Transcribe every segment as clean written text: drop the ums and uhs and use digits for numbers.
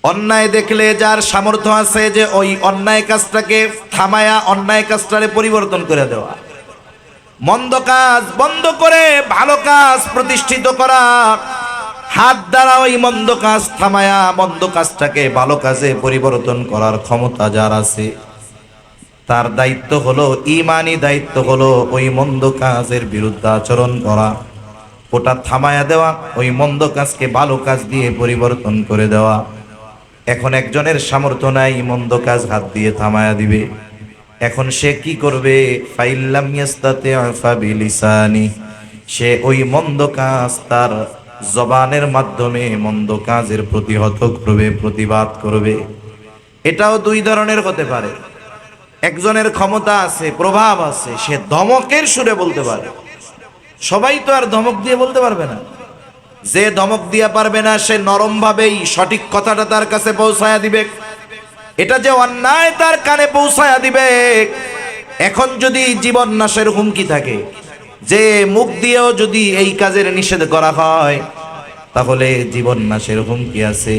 অন্যায় দেখলে যার সামর্থ্য আছে যে ওই অন্যায় কাজটাকে থামায়া অন্যায় কাজটারে পরিবর্তন করে দেওয়া, মন্দ কাজ বন্ধ করে ভালো কাজ প্রতিষ্ঠিত করা, হাত দ্বারা ওই মন্দ কাজ থামায়া মন্দ কাজটাকে ভালো কাজে পরিবর্তন করার ক্ষমতা যার আছে, তার দায়িত্ব হলো, ঈমানি দায়িত্ব হলো ওই মন্দ কাজের বিরুদ্ধে আচরণ করা, ওটা থামায়া দেওয়া, ওই মন্দ কাজকে ভালো কাজ দিয়ে পরিবর্তন করে দেওয়া। এখন একজনের সামর্থ্য নাই মন্দ কাজ হাত দিয়ে থামায়া দিবে, এখন সে কি করবে? ফাইল্লাম ইয়াস্তাতি ফাবিলিসানি, সে ওই মন্দ কাজ তার জবানের মাধ্যমে মন্দ কাজের প্রতিহত করবে, প্রতিবাদ করবে। এটাও দুই ধরনের হতে পারে। একজনের ক্ষমতা আছে, প্রভাব আছে, সে ধমকের সুরে বলতে পারে। সবাই তো আর ধমক দিয়ে বলতে পারবে না। যে ধমক দিয়ে পারবে না সে নরম ভাবেই সঠিক কথাটা তার কাছে পৌঁছায়া দিবে, এটা যে অন্যায় তার কানে পৌঁছায়া দিবে। এখন যদি জীবন নাশের হুমকি থাকে, যে মুখ দিয়েও যদি এই কাজের নিষেধ করা হয়, তাহলে জীবন নাশের হুমকি আছে।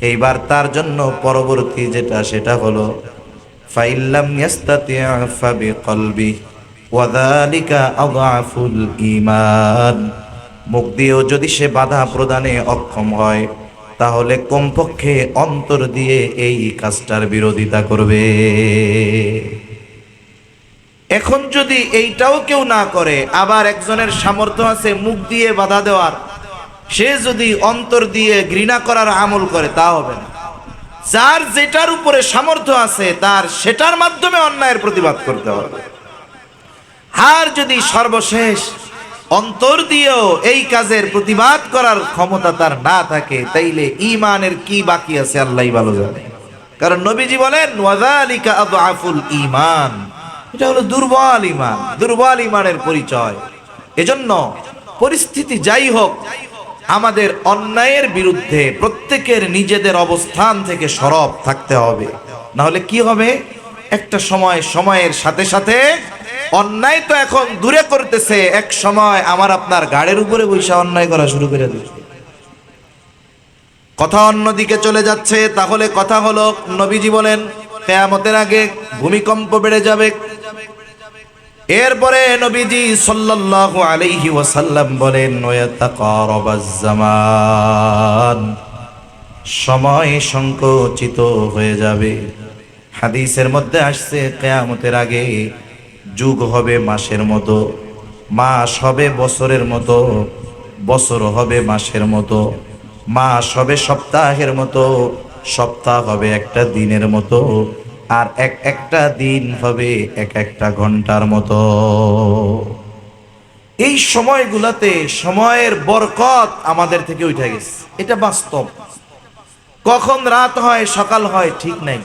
এইবার তার জন্য পরবর্তী যেটা, সেটা হলো ফাইল্লাম ইয়াস্তাতি ফাবিকলবি ওয়া যালিকা আযআফুল ঈমান, মুখ দিয়েও যদি সে বাধা প্রদানে অক্ষম হয়, তাহলে কমপক্ষে অন্তর দিয়ে এই কাজটার বিরোধিতা করবে। এখন যদি এইটাও কেউ না করে, আবার একজনের সামর্থ্য আছে মুখ দিয়ে বাধা দেওয়ার, সে যদি অন্তর দিয়ে ঘৃণা করার আমল করে, তা হবে না। যার যেটার উপরে সামর্থ্য আছে তার সেটার মাধ্যমে অন্যায়ের প্রতিবাদ করতে হবে। আর যদি সর্বশেষ অন্তর দিয়েও এই কাজের প্রতিবাদ করার ক্ষমতা তার না থাকে, তাইলে ঈমানের কি বাকি আছে আল্লাহই ভালো জানে। কারণ নবীজি বলেন ওয়াযালিকা আযআফুল ঈমান, এটা হলো দুর্বল ঈমান, দুর্বল ঈমানের পরিচয়। এজন্য পরিস্থিতি যাই হোক, আমাদের অন্যায়ের বিরুদ্ধে প্রত্যেকের নিজেদের অবস্থান থেকে সরব থাকতে হবে। না হলে কি হবে? একটা সময়, সময়ের সাথে সাথে অন্যায় তো এখন দূরে করতেছে, এক সময় আমার আপনার গাড়ির উপরে বসে অন্যায় করা শুরু করে দিচ্ছে। কথা অন্যদিকে চলে যাচ্ছে। তাহলে কথা হলো, নবীজি বলেন কিয়ামতের আগে ভূমিকম্প বেড়ে যাবে। এরপরে নবীজি সাল্লাল্লাহু আলাইহি ওয়াসাল্লাম বলেন ওয়াতাকারাবাজ জামান, সময় সংকুচিত হয়ে যাবে। হাদিসের মধ্যে আসছে কিয়ামতের আগে যুগ হবে মাসের মতো, মাস হবে বছরের মতো, বছর হবে মাসের মতো, মাস হবে সপ্তাহের মতো, সপ্তাহ হবে একটা দিনের মতো, আর একটা দিন হবে একটা ঘন্টার মতো। এই সময়গুলাতে সময়ের বরকত আমাদের থেকে উঠে গেছে, এটা বাস্তব। কখন রাত হয় সকাল হয় ঠিক নাই,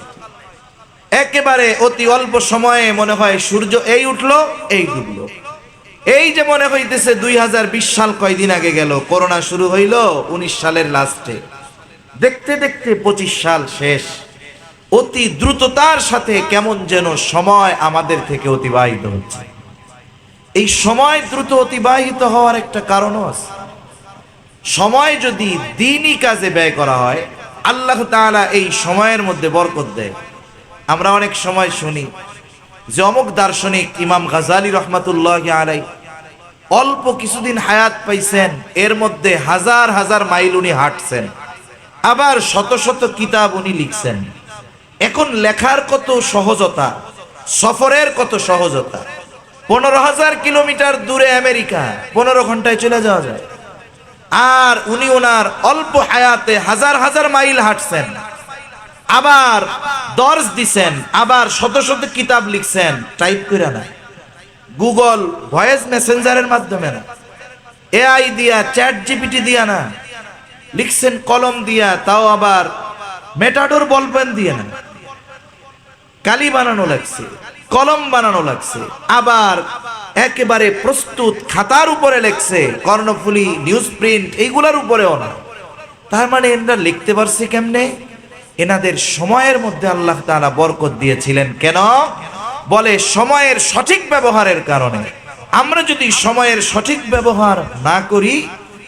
একেবারে অতি অল্প সময়ে মনে হয় সূর্য এই উঠলো এই ডুবলো। এই যে মনে হইতেছে 2020 সাল কয়দিন আগে গেল, করোনা শুরু হইল 19 সালের লাস্টে, দেখতে দেখতে 25 সাল শেষ। অতি দ্রুততার সাথে কেমন যেন সময় আমাদের থেকে অতিবাহিত হচ্ছে। এই সময় দ্রুত অতিবাহিত হওয়ার একটা কারণও আছে। সময় যদি দ্বীনি কাজে ব্যয় করা হয়, আল্লাহ তাআলা এই সময়ের মধ্যে বরকত দেয়। আমরা অনেক সময় শুনি যে অমুক দার্শনিক ইমাম গাজালি রহমাতুল্লাহি আলাইহি অল্প কিছুদিন হায়াত পাইছেন, এর মধ্যে হাজার হাজার মাইল উনি হাঁটছেন, আবার শত শত কিতাব উনি লিখছেন। এখন লেখার কত সহজতা, সফরের কত সহজতা। 15,000 কিলোমিটার দূরে আমেরিকা 15 ঘন্টায় চলে যাওয়া যায়। আর উনি ওনার অল্প হায়াতে হাজার হাজার মাইল হাঁটছেন, আবার দর্স দিছেন, আবার শত শত কিতাব লিখছেন, টাইপ করে না, গুগল ভয়েস মেসেঞ্জারের মাধ্যমে না, এআই দিয়া, চ্যাট জিপিটি দিয়া না, লিখছেন কলম দিয়া, তাও আবার মেটাডোর বলপেন দিয়ে না, কালি বানানো লাগছে, কলম বানানো লাগছে, আবার একেবারে প্রস্তুত খাতার উপরে লেখছে, কর্ণফুলী, নিউজ প্রিন্ট, এইগুলার উপরেও না। তার মানে এনারা লিখতে পারছে কেমনে? এনাদের সময়ের মধ্যে আল্লাহ তাআলা বরকত দিয়েছিলেন। কেন? বলে সময়ের সঠিক ব্যবহারের কারণে। আমরা যদি সময়ের সঠিক ব্যবহার না করি,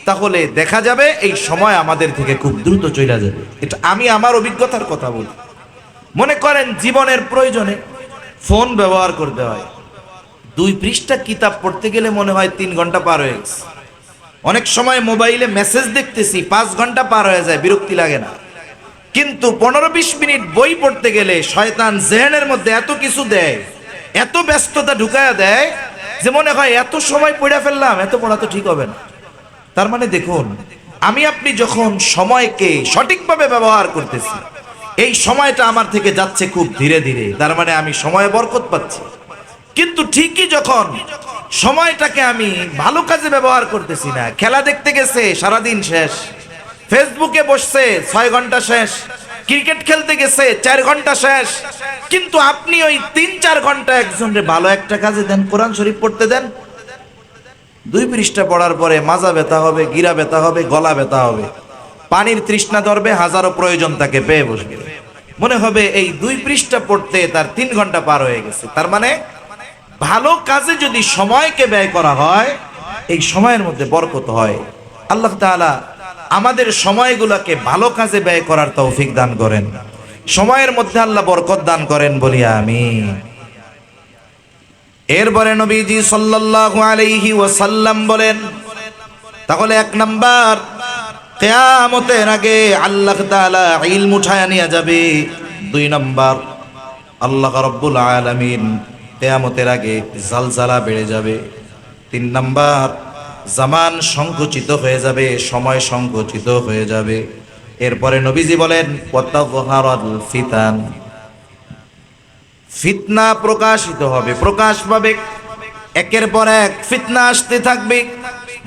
তাহলে দেখা যাবে এই সময় আমাদের থেকে খুব দ্রুত চলে যাবে। এটা আমি আমার অভিজ্ঞতার কথা বলি। মনে করেন জীবনের প্রয়োজনে ফোন ব্যবহার করতে হয়, 2 পৃষ্ঠা কিতাব পড়তে গেলে মনে হয় 3 ঘন্টা পার হয়ে গেছে। অনেক সময় মোবাইলে মেসেজ দেখতেছি 5 ঘন্টা পার হয়ে যায়, বিরক্তি লাগে না। কিন্তু 15-20 মিনিট বই পড়তে গেলে শয়তান জেহেনের মধ্যে এত কিছু দেয়, এত ব্যস্ততা ঢুকায়া দেয় যে মনে হয় এত সময় পড়ে ফেললাম, এত পড়া তো ঠিক হবে না। তার মানে দেখুন, আমি আপনি যখন সময়কে সঠিকভাবে ব্যবহার করতেছি, এই সময়টা আমার থেকে যাচ্ছে খুব ধীরে ধীরে, তার মানে আমি সময়ে বরকত পাচ্ছি। কিন্তু ঠিকই যখন সময়টাকে আমি ভালো কাজে ব্যবহার করতেছি না, খেলা দেখতে গেছে সারাদিন শেষ, ফেসবুকে বসছে 6 ঘন্টা শেষ, ক্রিকেট খেলতে গেছে 4 ঘন্টা শেষ, কিন্তু আপনি ওই 3-4 ঘন্টা একজনের ভালো একটা কাজে দেন, কোরআন শরীফ পড়তে দেন। 2 পৃষ্ঠা পড়ার পরে মাজা ব্যথা হবে, গিরা ব্যথা হবে, গলা ব্যথা হবে, পানির তৃষ্ণা ধরবে, হাজারো প্রয়োজন তাকে পেয়ে বসবে, মনে হবে এই 2 পৃষ্ঠা পড়তে তার 3 ঘন্টা পার হয়ে গেছে। তার মানে ভালো কাজে যদি সময়কে ব্যয় করা হয়, এই সময়ের মধ্যে বরকত হয়। আল্লাহ তাআলা আমাদের সময়গুলোকে ভালো কাজে ব্যয় করার তৌফিক দান করেন, সময়ের মধ্যে আল্লাহ বরকত দান করেন, বলি আমিন। এরপরে নবীজি সাল্লাল্লাহু আলাইহি ওয়াসাল্লাম বলেন, তাহলে 1 নাম্বার, কিয়ামতের আগে আল্লাহ তাআলা ইলম উঠায়া নিয়ে যাবে। 2 নাম্বার, আল্লাহ রাব্বুল আলামিন কিয়ামতের আগে জালজালা বেড়ে যাবে। 3 নাম্বার, জামান সংকুচিত হয়ে যাবে, সময় সংকুচিত হয়ে যাবে। এরপরে নবীজি বলেন, ওয়াতাযহারাল ফিতান, ফিতনা প্রকাশিত হবে, প্রকাশ পাবে, একের পর এক ফিতনা আসতে থাকবে।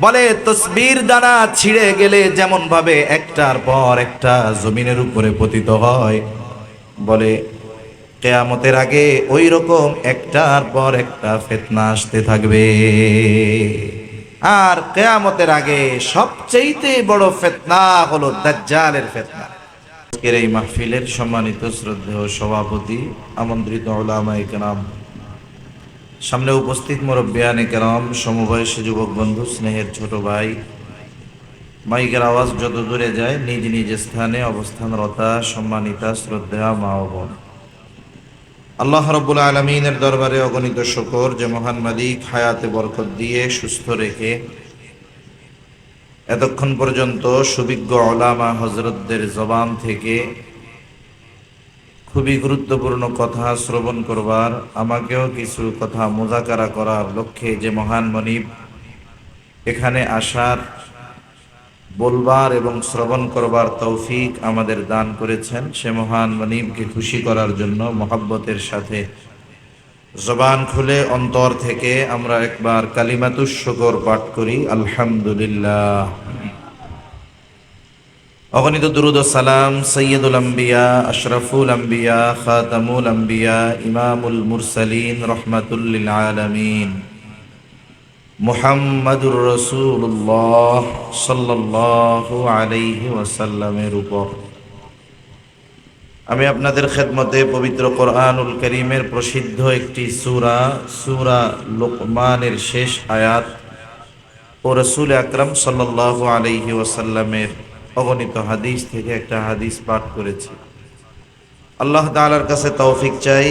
বলে তসবির দানা ছিঁড়ে গেলে যেমন ভাবে একটার পর একটা জমিনের উপরে পতিত হয়, বলে কিয়ামতের আগে ওই রকম একটার পর একটা ফিতনা আসতে থাকবে। আর কিয়ামতের আগে সবচেয়ে বড় ফিতনা হলো দাজ্জালের ফিতনা। আজকের এই মাহফিলের সম্মানিত শ্রদ্ধেয় সভাপতি, আমন্ত্রিত উলামায়ে কেরাম, সামনে উপস্থিত মুরব্বিয়ানে কেরাম, সমবয়সী যুবক বন্ধু, স্নেহের ছোট ভাই, মাইকের আওয়াজ যত দূরে যায় নিজ নিজ স্থানে অবস্থানরতা সম্মানিতা শ্রদ্ধেয়া মা ও বোন, আল্লাহ রাব্বুল আলামিনের দরবারে অগণিত শুকর যে মহান মালিক হায়াতে বরকত দিয়ে সুস্থ রেখে এতক্ষণ পর্যন্ত সুবিজ্ঞ উলামা হযরতদের জবান থেকে খুবই গুরুত্বপূর্ণ কথা শ্রবণ করবার, আমাকেও কিছু কথা মুযাকারা করার লক্ষ্যে যে মহান মনিব এখানে আসার, বলবার এবং শ্রবণ করবার তৌফিক আমাদের দান করেছেন, সে মহান মনিবকে খুশি করার জন্য মহব্বতের সাথে জবান খুলে অন্তর থেকে আমরা একবার কালিমাতুশ শুকর পাঠ করি, আলহামদুলিল্লাহ। অগণিত দুরুদ ও সালাম সৈয়দুল আম্বিয়া, আশরাফুল আম্বিয়া, খাতামুল আম্বিয়া, ইমামুল মুরসালিন, রহমাতুল লিল আলামিন, মুহাম্মাদুর রাসূলুল্লাহ সাল্লাল্লাহু আলাইহি ওয়াসাল্লামের উপর। আমি আপনাদের খেদমতে পবিত্র কোরআনুল কারীমের প্রসিদ্ধ একটি সূরা, সূরা লুকমানের শেষ আয়াত ও রাসূল আকরাম সাল্লাল্লাহু আলাইহি ওয়াসাল্লামের অগণিত হাদিস থেকে একটা হাদিস পাঠ করেছি। আল্লাহ তাআলার কাছে তৌফিক চাই,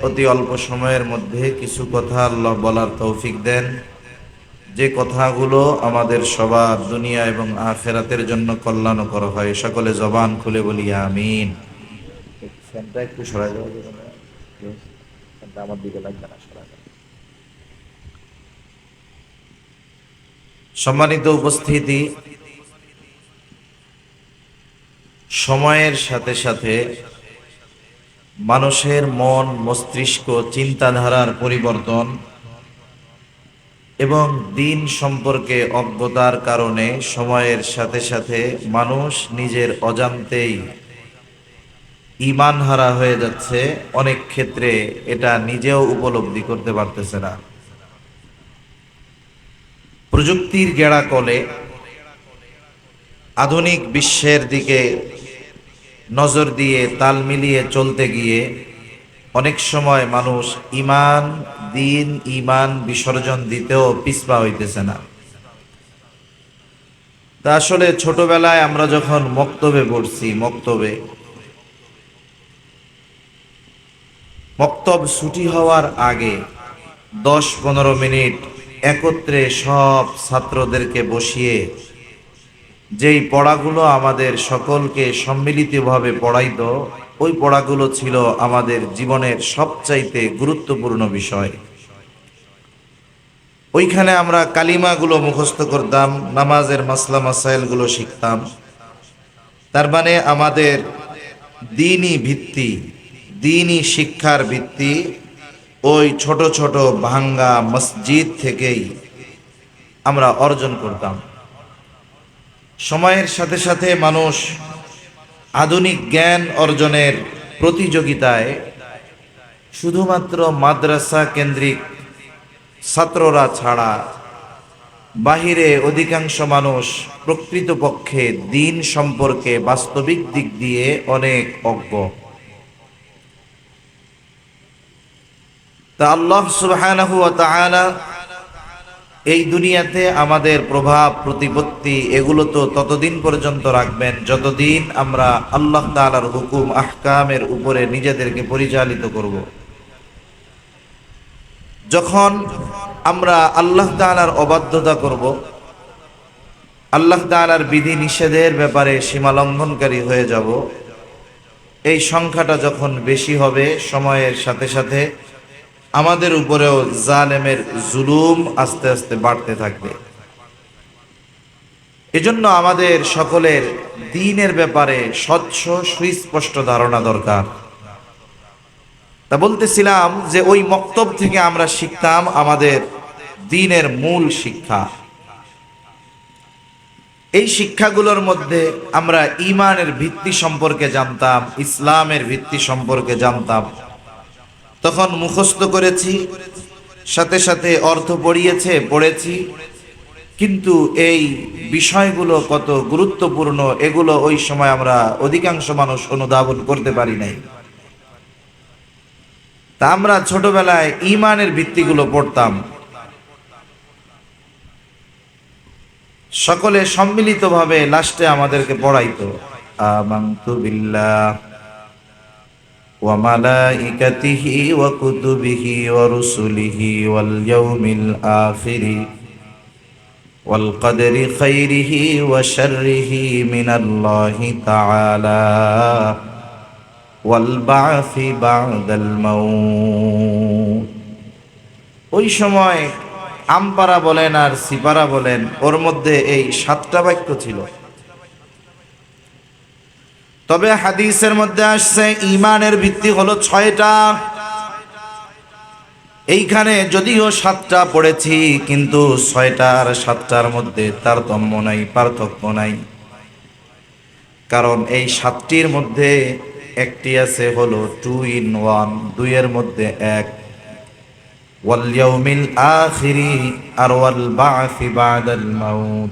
অতি অল্প সময়ের মধ্যে কিছু কথা আল্লাহ বলার তৌফিক দেন, যে কথাগুলো আমাদের সবার দুনিয়া এবং আখিরাতের জন্য কল্যাণকর হয়। সকলে জবান খুলে বলি আমিন। ফ্যানটা একটু সরাই দেওয়া যাবে না? ফ্যানটা আমার দিকে লাগবে না, সরাই দাও। সম্মানিত উপস্থিতি, সময়ের সাথে সাথে মানুষের মন, মস্তিষ্ক, চিন্তাধারার পরিবর্তন এবং দিন সম্পর্কে অজ্ঞতার কারণে সময়ের সাথে সাথে মানুষ নিজের অজান্তেই ঈমান হারা হয়ে যাচ্ছে। অনেক ক্ষেত্রে এটা নিজেও উপলব্ধি করতে পারতেছে না। প্রযুক্তির গেড়াকলে আধুনিক বিশ্বের দিকে নজর দিয়ে তাল মিলিয়ে চলতে গিয়ে অনেক সময় মানুষ ঈমান, দিন, ঈমান বিসর্জন দিতেও পিছপা হইতেছে না। তা আসলে ছোটবেলায় আমরা যখন মক্তবে পড়ছি, মক্তব ছুটি হওয়ার আগে 10-15 মিনিট একত্রে সব ছাত্রদেরকে বসিয়ে যেই পড়াগুলো আমাদের সকলকে সম্মিলিতভাবে পড়াইতো, ওই পড়াগুলো ছিল আমাদের জীবনের সবচাইতে গুরুত্বপূর্ণ বিষয়। ওইখানে আমরা কালিমাগুলো মুখস্থ করতাম, নামাজের মাসলা মাসাইলগুলো শিখতাম। তার মানে আমাদের দ্বীনি ভিত্তি, দ্বীনি শিক্ষার ভিত্তি ওই ছোট ছোট ভাঙ্গা মসজিদ থেকেই আমরা অর্জন করতাম। সময়ের সাথে সাথে মানুষ আধুনিক জ্ঞান অর্জনের প্রতিযোগিতায় শুধুমাত্র মাদ্রাসা কেন্দ্রিক ছাত্ররা ছাড়া বাহিরে অধিকাংশ মানুষ প্রকৃতপক্ষে দ্বীন সম্পর্কে বাস্তবিক দিক দিয়ে অনেক অজ্ঞ। তা আল্লাহ সুবহানাহু ওয়া তাআলা এই দুনিয়াতে আমাদের প্রভাব প্রতিপত্তি এগুলো তো ততদিন পর্যন্ত রাখবেন যতদিন আমরা আল্লাহ তাআলার হুকুম আহকামের উপরে নিজেদেরকে পরিচালিত করব। যখন আমরা আল্লাহ তাআলার অবাধ্যতা করব, আল্লাহ তাআলার বিধি নিষেধের ব্যাপারে সীমালঙ্ঘনকারী হয়ে যাব, এই সংখ্যাটা যখন বেশি হবে, সময়ের সাথে সাথে আমাদের উপরেও জালেমের জুলুম আস্তে আস্তে বাড়তে থাকবে। এজন্য আমাদের সকলের দ্বীনের ব্যাপারে স্বচ্ছ সুস্পষ্ট ধারণা দরকার। তা বলতেছিলাম যে ওই মক্তব থেকে আমরা শিখতাম আমাদের দ্বীনের মূল শিক্ষা। এই শিক্ষাগুলোর মধ্যে আমরা ঈমানের ভিত্তি সম্পর্কে জানতাম, ইসলামের ভিত্তি সম্পর্কে জানতাম। তখন মুখস্থ করেছি, সাথে সাথে অর্থ পড়েছি, কিন্তু এই বিষয়গুলো কত গুরুত্বপূর্ণ এগুলো ওই সময় আমরা অধিকাংশ মানুষ অনুধাবন করতে পারি নাই। তা আমরা ছোটবেলায় ঈমানের ভিত্তিগুলো পড়তাম, সকলে সম্মিলিতভাবে লাস্টে আমাদেরকে পড়াইতো আমানতু বিল্লাহ ওয়া মালাইকাতিহি ওয়া কুতুবিহি ওয়া রুসুলিহি ওয়াল ইয়াউমিল আখিরি ওয়াল কদরি খাইরিহি ওয়া শাররিহি মিনাল্লাহি তাআলা ওয়াল বা'সি বা'দাল মাউত। ওই সময় আমপারা বলেন আর সিপারা বলেন, ওর মধ্যে এই 7টা বাক্য ছিল। তবে হাদিসের মধ্যে আসছে ঈমানের ভিত্তি হলো 6টা। এইখানে যদিও 7টা পড়েছি, কিন্তু 6টা আর 7টার মধ্যে তারতম্য নাই, পার্থক্য নাই। কারণ এই 7টির মধ্যে একটি আছে হলো 2 in 1, 2-এর মধ্যে 1, ওয়াল ইয়াউমিল আখিরি আর ওয়াল বা'সি বা'দাল মাউত।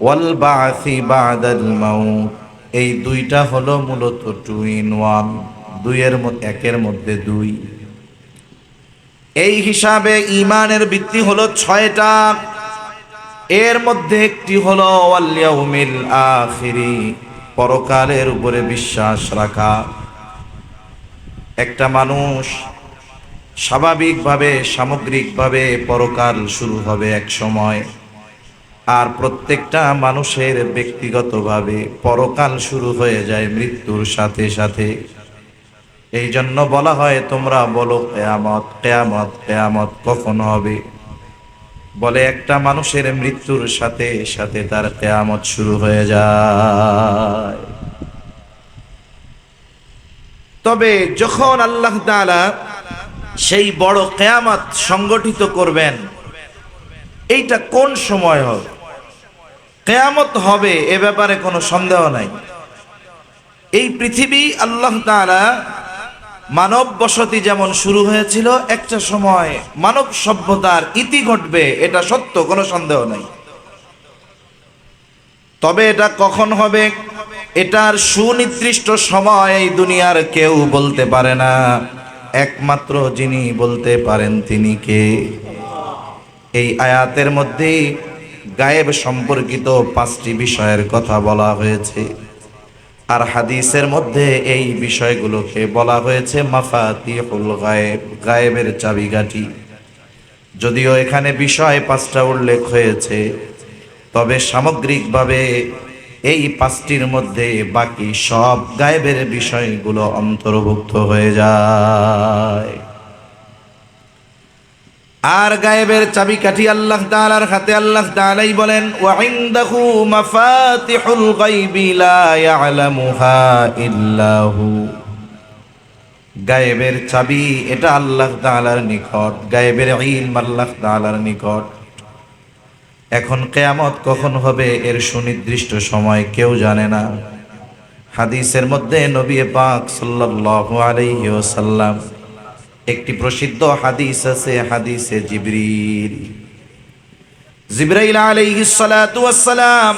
ওয়াল বা'সি বা'দাল মাউত এই 2টা হলো মূলত 2 in 1, 1-এর মধ্যে 2। এই হিসাবে ঈমানের ভিত্তি হলো 6টা। এর মধ্যে একটি হলো ওয়াল ইয়াউমিল আখিরি, পরকালের উপরে বিশ্বাস রাখা। একটা মানুষ স্বাভাবিকভাবে সামগ্রিকভাবে পরকাল শুরু হবে এক সময়, আর প্রত্যেকটা মানুষের ব্যক্তিগতভাবে পরকাল শুরু হয়ে যায় মৃত্যুর সাথে সাথে। এই জন্য বলা হয় তোমরা বলো কিয়ামত, কিয়ামত, কিয়ামত কখন হবে? বলে একটা মানুষের মৃত্যুর সাথে সাথে তার কিয়ামত শুরু হয়ে যায়। তবে যখন আল্লাহ তাআলা সেই বড় কিয়ামত সংগঠিত করবেন, এইটা কোন সময় হবে? কিয়ামত হবে এ ব্যাপারে কোনো সন্দেহ নাই। এই পৃথিবী আল্লাহ তাআলা মানব বসতি যেমন শুরু হয়েছিল, একটা সময় মানব সভ্যতার ইতি ঘটবে, এটা সত্য, কোনো সন্দেহ নাই। তবে এটা কখন হবে, এটার সুনির্দিষ্ট সময় এই দুনিয়ার কেউ বলতে পারে না। একমাত্র যিনি বলতে পারেন তিনি কে? এই আয়াতের মধ্যে গায়েব সম্পর্কিত 5টি বিষয়ের কথা বলা হয়েছে, আর হাদিসের মধ্যে এই বিষয়গুলোকে বলা হয়েছে মাফাতিহুল গায়েব, গায়েবের চাবিকাঠি। যদিও এখানে বিষয় 5টা উল্লেখ হয়েছে, তবে সামগ্রিকভাবে এই 5টির মধ্যে বাকি সব গায়েবের বিষয়গুলো অন্তর্ভুক্ত হয়ে যায়। আর গায়েবের চাবিকাঠি আল্লাহ তাআলার হাতে। আল্লাহ তাআলাই বলেন, ওয়া ইনদাহু মাফাতিহুল গায়বি লা ইয়ালামুহা ইল্লাহু। গায়েবের চাবি এটা আল্লাহ তাআলার নিকট, গায়েবের ইলম আল্লাহ তাআলার নিকট। এখন কিয়ামত কখন হবে এর সুনির্দিষ্ট সময় কেউ জানে না। হাদিসের মধ্যে নবী পাক সাল্লাল্লাহু আলাইহি ওয়াসাল্লাম, একটি প্রসিদ্ধ হাদিস আছে, হাদিসে জিবরাইল আলাইহিস সালাতু ওয়াস সালাম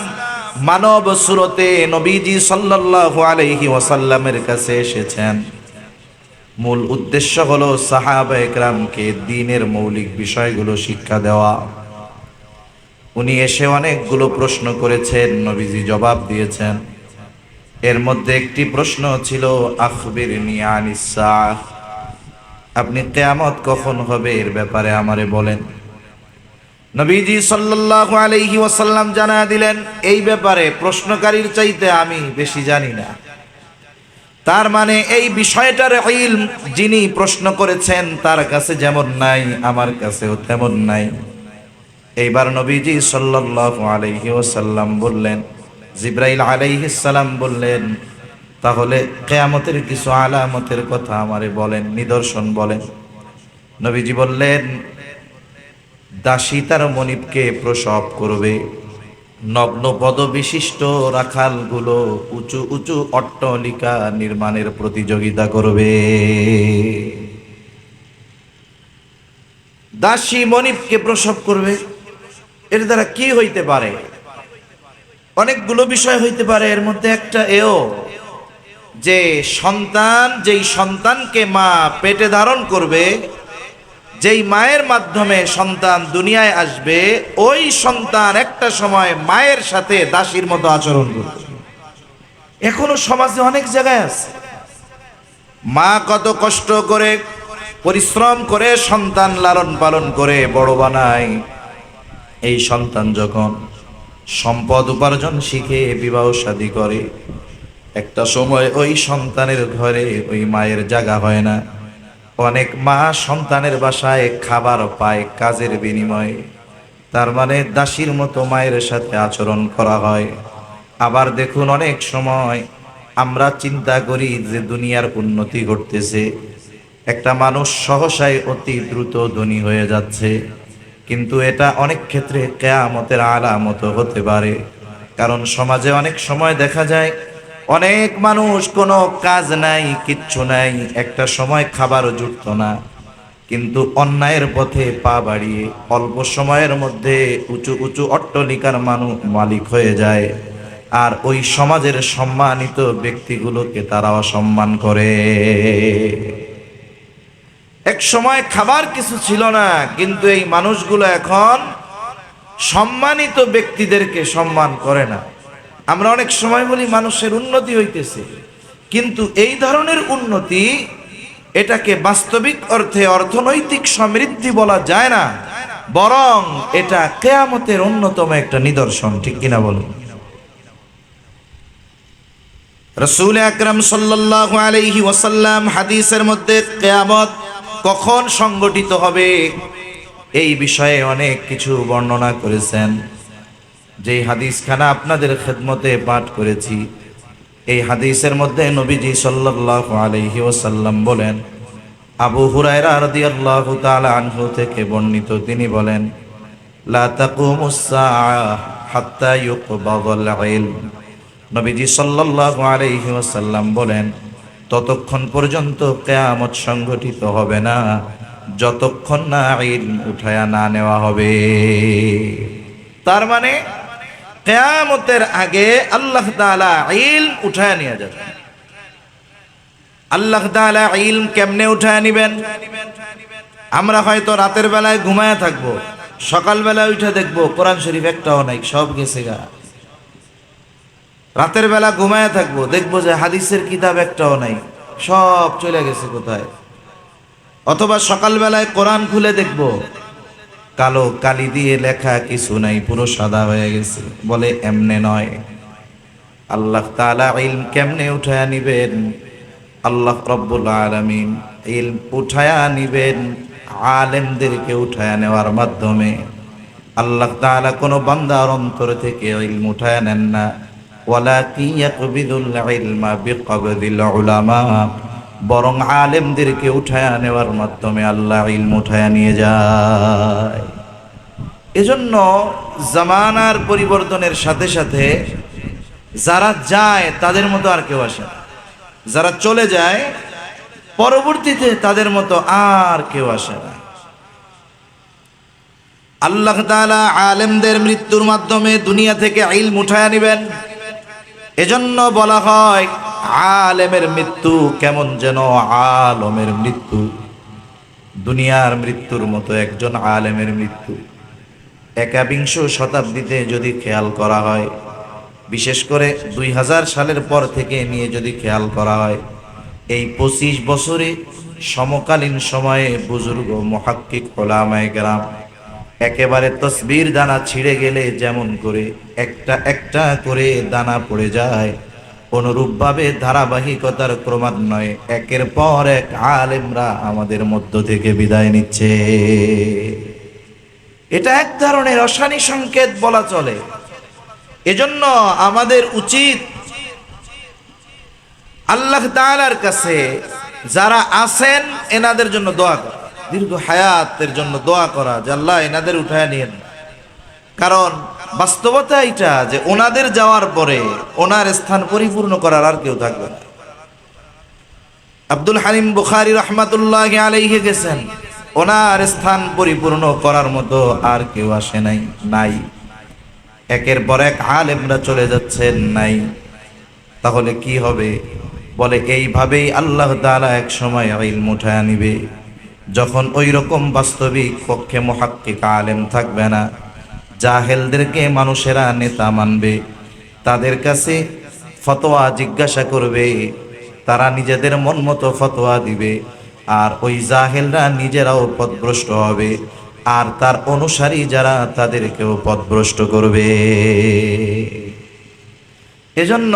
মানব সুরতে নবীজি সাল্লাল্লাহু আলাইহি ওয়াসাল্লামের কাছে এসেছেন। মূল উদ্দেশ্য হলো সাহাবায়ে কেরামকে দ্বীনের মৌলিক বিষয়গুলো শিক্ষা দেওয়া। উনি এসে অনেকগুলো প্রশ্ন করেছেন, নবীজি জবাব দিয়েছেন। এর মধ্যে একটি প্রশ্ন ছিল, আখবিরনি আনিস সাআহ, আপনি কিয়ামত কখন হবে এর ব্যাপারে আমারে বলেন। নবীজি সাল্লাল্লাহু আলাইহি ওয়াসাল্লাম জানা দিলেন, এই ব্যাপারে প্রশ্নকারীর চাইতে আমি বেশি জানি না। তার মানে এই বিষয়টার ইলম যিনি প্রশ্ন করেছেন তার কাছে যেমন নাই, আমার কাছেও তেমন নাই। এইবার নবীজি সাল্লাল্লাহু আলাইহি ওয়াসাল্লাম বললেন, জিবরাইল আলাইহিস সালাম বললেন, তাহলে কিয়ামতের কিছু আলামতের কথা আমারে বলেন, নিদর্শন বলেন। নবীজি বললেন, দাসী তার মনিবকে প্রসব করবে, নগ্ন পদ বিশিষ্ট রাখালগুলো উঁচু উঁচু অট্টালিকা নির্মাণের প্রতিযোগিতা করবে। দাসী মনিবকে প্রসব করবে, এর দ্বারা কি হইতে পারে? অনেকগুলো বিষয় হইতে পারে। এর মধ্যে একটা এও যে সন্তান, যেই সন্তানকে মা পেটে ধারণ করবে, যেই মায়ের মাধ্যমে সন্তান দুনিয়ায় আসবে, ওই সন্তান একটা সময় মায়ের সাথে দাসীর মতো আচরণ করবে। এখনো সমাজে অনেক জায়গায় আছে। মা কত কষ্ট করে পরিশ্রম করে সন্তান লালন পালন করে বড় বানায়। এই সন্তান যখন সম্পদ উপার্জন শিখে বিবাহ শাদী করে, একটা সময় ওই সন্তানের ঘরে ওই মায়ের জায়গা হয় না। অনেক মা সন্তানের বাসায় খাবার পায় কাজের বিনিময়ে, তার মানে দাসীর মতো মায়ের সাথে আচরণ করা হয়। আবার দেখুন, অনেক সময় আমরা চিন্তা করি যে দুনিয়ার উন্নতি ঘটতেছে, একটা মানুষ সহসায় অতি দ্রুত ধনী হয়ে যাচ্ছে, কিন্তু এটা অনেক ক্ষেত্রে কিয়ামতের আলামত হতে পারে। কারণ সমাজে অনেক সময় দেখা যায় অনেক মানুষ কোনো কাজ নাই, কিচ্ছু নাই, একটা সময় খাবারও জুটত না, কিন্তু অন্যায়ের পথে পা বাড়িয়ে অল্প সময়ের মধ্যে উঁচু উঁচু অট্টালিকার মালিক হয়ে যায়। আর ওই সমাজের সম্মানিত ব্যক্তিগুলোকে তারা অসম্মান করে। এক সময় খাবার কিছু ছিল না, কিন্তু এই মানুষগুলো এখন সম্মানিত ব্যক্তিদেরকে সম্মান করে না। আমরা অনেক সময় বলি মানুষের উন্নতি হইতেছে, কিন্তু এই ধরনের উন্নতি, এটাকে বাস্তবিক অর্থে অর্থনৈতিক সমৃদ্ধি বলা যায় না, বরং এটা কিয়ামতের অন্যতম একটা নিদর্শন। ঠিক কিনা বলুন? রাসূল আকরাম সাল্লাল্লাহু আলাইহি ওয়াসাল্লাম হাদিসের মধ্যে কিয়ামত কখন সংগঠিত হবে এই বিষয়ে অনেক কিছু বর্ণনা করেছেন। যে হাদিসখানা আপনাদের খেদমতে পাঠ করেছি, এই হাদিসের মধ্যে নবীজি সাল্লাল্লাহু আলাইহি ওয়াসাল্লাম বলেন, আবু হুরায়রা রাদিয়াল্লাহু তাআলা আনহু থেকে বর্ণিত, তিনি বলেন, লা তাকুমুস সাআহ হাত্তা ইউকবাদাল ইলম। নবীজি সাল্লাল্লাহু আলাইহি ওয়াসাল্লাম বলেন, ততক্ষণ পর্যন্ত কিয়ামত সংগঠিত হবে না যতক্ষণ না ইলম উঠায়া না নেওয়া হবে। তার মানে কিয়ামতের আগে আল্লাহ তাআলা ইলম উঠায়া নিয়ে যাবেন। আল্লাহ তাআলা ইলম কেমনে উঠায়া নিবেন? আমরা হয়তো রাতের বেলায় ঘুমায়া থাকবো, সকালবেলা উঠে দেখবো কোরআন শরীফ একটাও নাই, সব গেছে গা। রাতের বেলা ঘুমায় থাকবো, দেখবো যে হাদিসের কিতাব একটাও নাই, সব চলে গেছে কোথায়। অথবা সকালবেলায় কোরআন খুলে দেখবো কালো কালি দিয়ে লেখা কিছু নাই, পুরো সাদা হয়ে গেছে। বলে এমনে নয়। আল্লাহ তাআলা ইলম কেমনে উঠায়া নিবেন? আল্লাহ রব্বুল আলামিন ইলম উঠায়া নিবেন আলেমদেরকে উঠায়া নেওয়ার মাধ্যমে। আল্লাহ তাআলা কোনো বান্দার অন্তর থেকে ইলম উঠায়া নেন না। ওয়ালাকি ইয়াকবিদুল ইলমা বিকবদিল উলামা, বরং আলেমদেরকে উঠায়া নেওয়ার মাধ্যমে আল্লাহ ইলম উঠায়া নিয়ে যায়। এজন্য জামানার পরিবর্তনের সাথে সাথে যারা যায় তাদের মতো আর কেউ আসে না, যারা চলে যায় পরবর্তীতে তাদের মতো আর কেউ আসে না। আল্লাহ তাআলা আলেমদের মৃত্যুর মাধ্যমে দুনিয়া থেকে ইলম উঠায়া নিবেন। এজন্য বলা হয় আলেমের মৃত্যু কেমন যেন আলমের মৃত্যু। দুনিয়ার মৃত্যুর মতো একজন আলেমের মৃত্যু 21 শতাব্দীতে যদি খেয়াল করা হয়, বিশেষ করে 2000 সালের পর থেকে নিয়ে যদি খেয়াল করা হয়, এই 25 বছরে সমকালীন সময়ে বুজুর্গ মুহাক্কিক উলামায়ে কেরাম একেবারে তসবির দানা ছিঁড়ে গেলে যেমন করে একটা একটা করে দানা পড়ে যায়, অনুরূপভাবে ধারাবাহিকতার ক্রমান্বয়ে একের পর এক আলেমরা আমাদের মধ্য থেকে বিদায় নিচ্ছে। এটা এক ধরনের অশানি সংকেত বলা চলে। এজন্য আমাদের উচিত আল্লাহ তাআলার কাছে যারা আছেন এনাদের জন্য দোয়া করা, দীর্ঘ হায়াতের জন্য দোয়া করা যে আল্লাহ এনাদের উঠায় নিয়েন। কারণ বাস্তবতা এটা যে ওনাদের যাওয়ার পরে ওনার স্থান পরিপূর্ণ করার আর কেউ থাকবে না। আব্দুল হালিম বুখারী রাহমাতুল্লাহি আলাইহি গেছেন, ওনার স্থান পরিপূর্ণ করার মতো আর কেউ আসে নাই। একের পর এক আলেমরা চলে যাচ্ছেন, নাই। তাহলে কি হবে? বলে এইভাবেই আল্লাহ তাআলা এক সময় ইলম উঠায়া নিবে, যখন ওই রকম বাস্তবিক পক্ষে মুহাক্কিক আলেম থাকবে না। জাহেলদেরকে মানুষেরা নেতা মানবে, তাদের কাছে ফতোয়া জিজ্ঞাসা করবে, তারা নিজেদের মন মতো ফতোয়া দিবে, আর ওই জাহেলরা নিজেরাও পথভ্রষ্ট হবে, আর তার অনুসারী যারা তাদেরকেও পথভ্রষ্ট করবে। এজন্য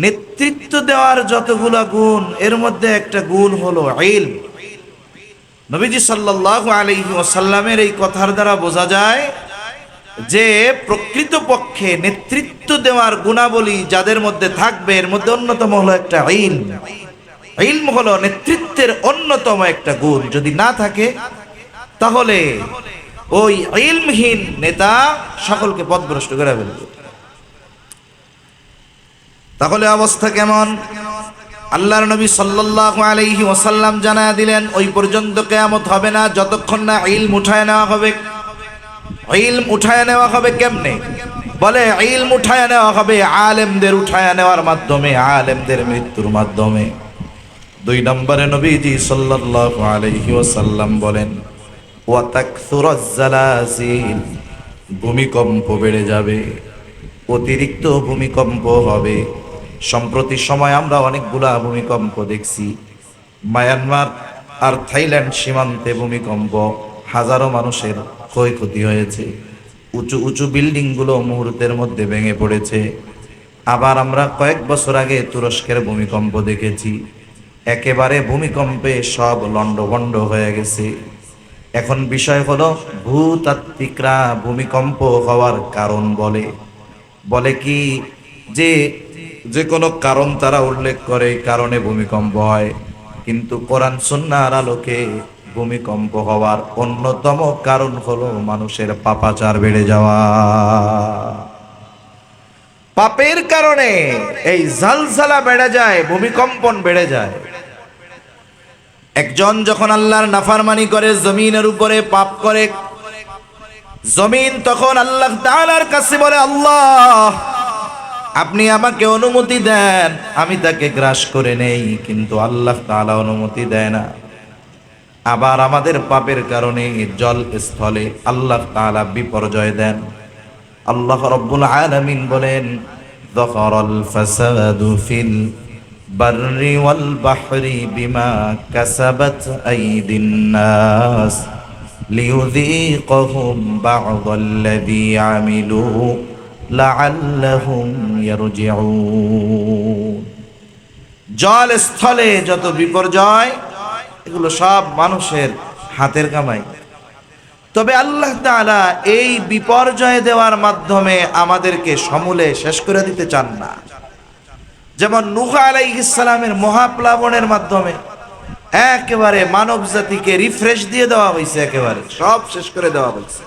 নেতৃত্ব দেওয়ার যতগুলা গুণ, এর মধ্যে একটা গুণ হলো ইলম। নবীজি সাল্লাল্লাহু আলাইহি ওয়াসাল্লামের এই কথার দ্বারা বোঝা যায় যে প্রকৃতপক্ষে নেতৃত্ব দেওয়ার গুণাবলী যাদের মধ্যে থাকবে, এর মধ্যে অন্যতম হলো একটা ইলম। ইলম হলো নেতৃত্বের অন্যতম একটা গুণ। যদি না থাকে তাহলে ওই ইলমহীন নেতা সকলকে পথভ্রষ্ট করে ফেলবে। তাহলে অবস্থা কেমন? আল্লাহর নবী সাল্লাল্লাহু আলাইহি ওয়াসাল্লাম জানায়া দিলেন ওই পর্যন্ত কিয়ামত হবে না যতক্ষণ না ইলম উঠায় নেওয়া হবে। ইলম উঠায় নেওয়া হবে কেমনে? বলে ইলম উঠায় নেওয়া হবে আলেমদের উঠায় নেওয়ার মাধ্যমে, আলেমদের মৃত্যুর মাধ্যমে। 2 নম্বরে নবীজি সাল্লাল্লাহু আলাইহি ওয়াসাল্লাম বলেন ওয়া তাকসুরাজ জালাজিল, ভূমিকম্প বেড়ে যাবে, অতিরিক্ত ভূমিকম্প হবে। সম্প্রতি সময় আমরা অনেকগুলা ভূমিকম্প দেখছি। মায়ানমার আর থাইল্যান্ড সীমান্তে ভূমিকম্প, হাজারো মানুষের ক্ষয়ক্ষতি হয়েছে। উঁচু উঁচু বিল্ডিংগুলো মুহূর্তের মধ্যে ভেঙে পড়েছে। আবার আমরা কয়েক বছর আগে তুরস্কের ভূমিকম্প দেখেছি, একেবারে ভূমিকম্পে সব লণ্ডভণ্ড হয়ে গেছে। এখন বিষয় হলো ভূতাত্ত্বিকরা ভূমিকম্প হওয়ার কারণ বলে কি যে কোনো কারণ তারা উল্লেখ করে, কারণে ভূমিকম্প হয়। কিন্তু কোরআন সুন্নাহর আলোকে ভূমিকম্প হওয়ার অন্যতম কারণ হলো মানুষের পাপাচার বেড়ে যাওয়া। পাপের কারণে এই জালজালা বেড়ে যায়, ভূমিকম্পন বেড়ে যায়। একজন যখন আল্লাহর নাফরমানি করে, জমিনের উপরে পাপ করে, জমিন তখন আল্লাহ তাআলার কাছে বলে আল্লাহ আপনি আমাকে অনুমতি দেন আমি তাকে গ্রাস করে নেই, কিন্তু আল্লাহ তাআলা অনুমতি দেয় না। আবার আমাদের পাপের কারণে জল স্থলে আল্লাহ তাআলা বিপর্যয় দেন। আল্লাহ রাব্বুল আলামিন বলেন, যাকারাল ফাসাদু ফিল বাররি ওয়াল বাহরি বিমা কাসাবাত আইদিন নাস লিইউযীকাহুম বা'দাল্লাযী আমিলু লাআল্লাহুম ইয়ারজিউন। জল স্থলে যত বিপর্যয়, এগুলো সব মানুষের হাতের কামাই। তবে আল্লাহ তাআলা এই বিপর্যয় দেওয়ার মাধ্যমে আমাদেরকে সমূলে শেষ করে দিতে চান না। যেমন নূহ আলাইহিস সালামের মহাপ্লাবনের মাধ্যমে একেবারে মানব জাতিকে রিফ্রেশ দিয়ে দেওয়া হয়েছে, একেবারে সব শেষ করে দেওয়া হয়েছে।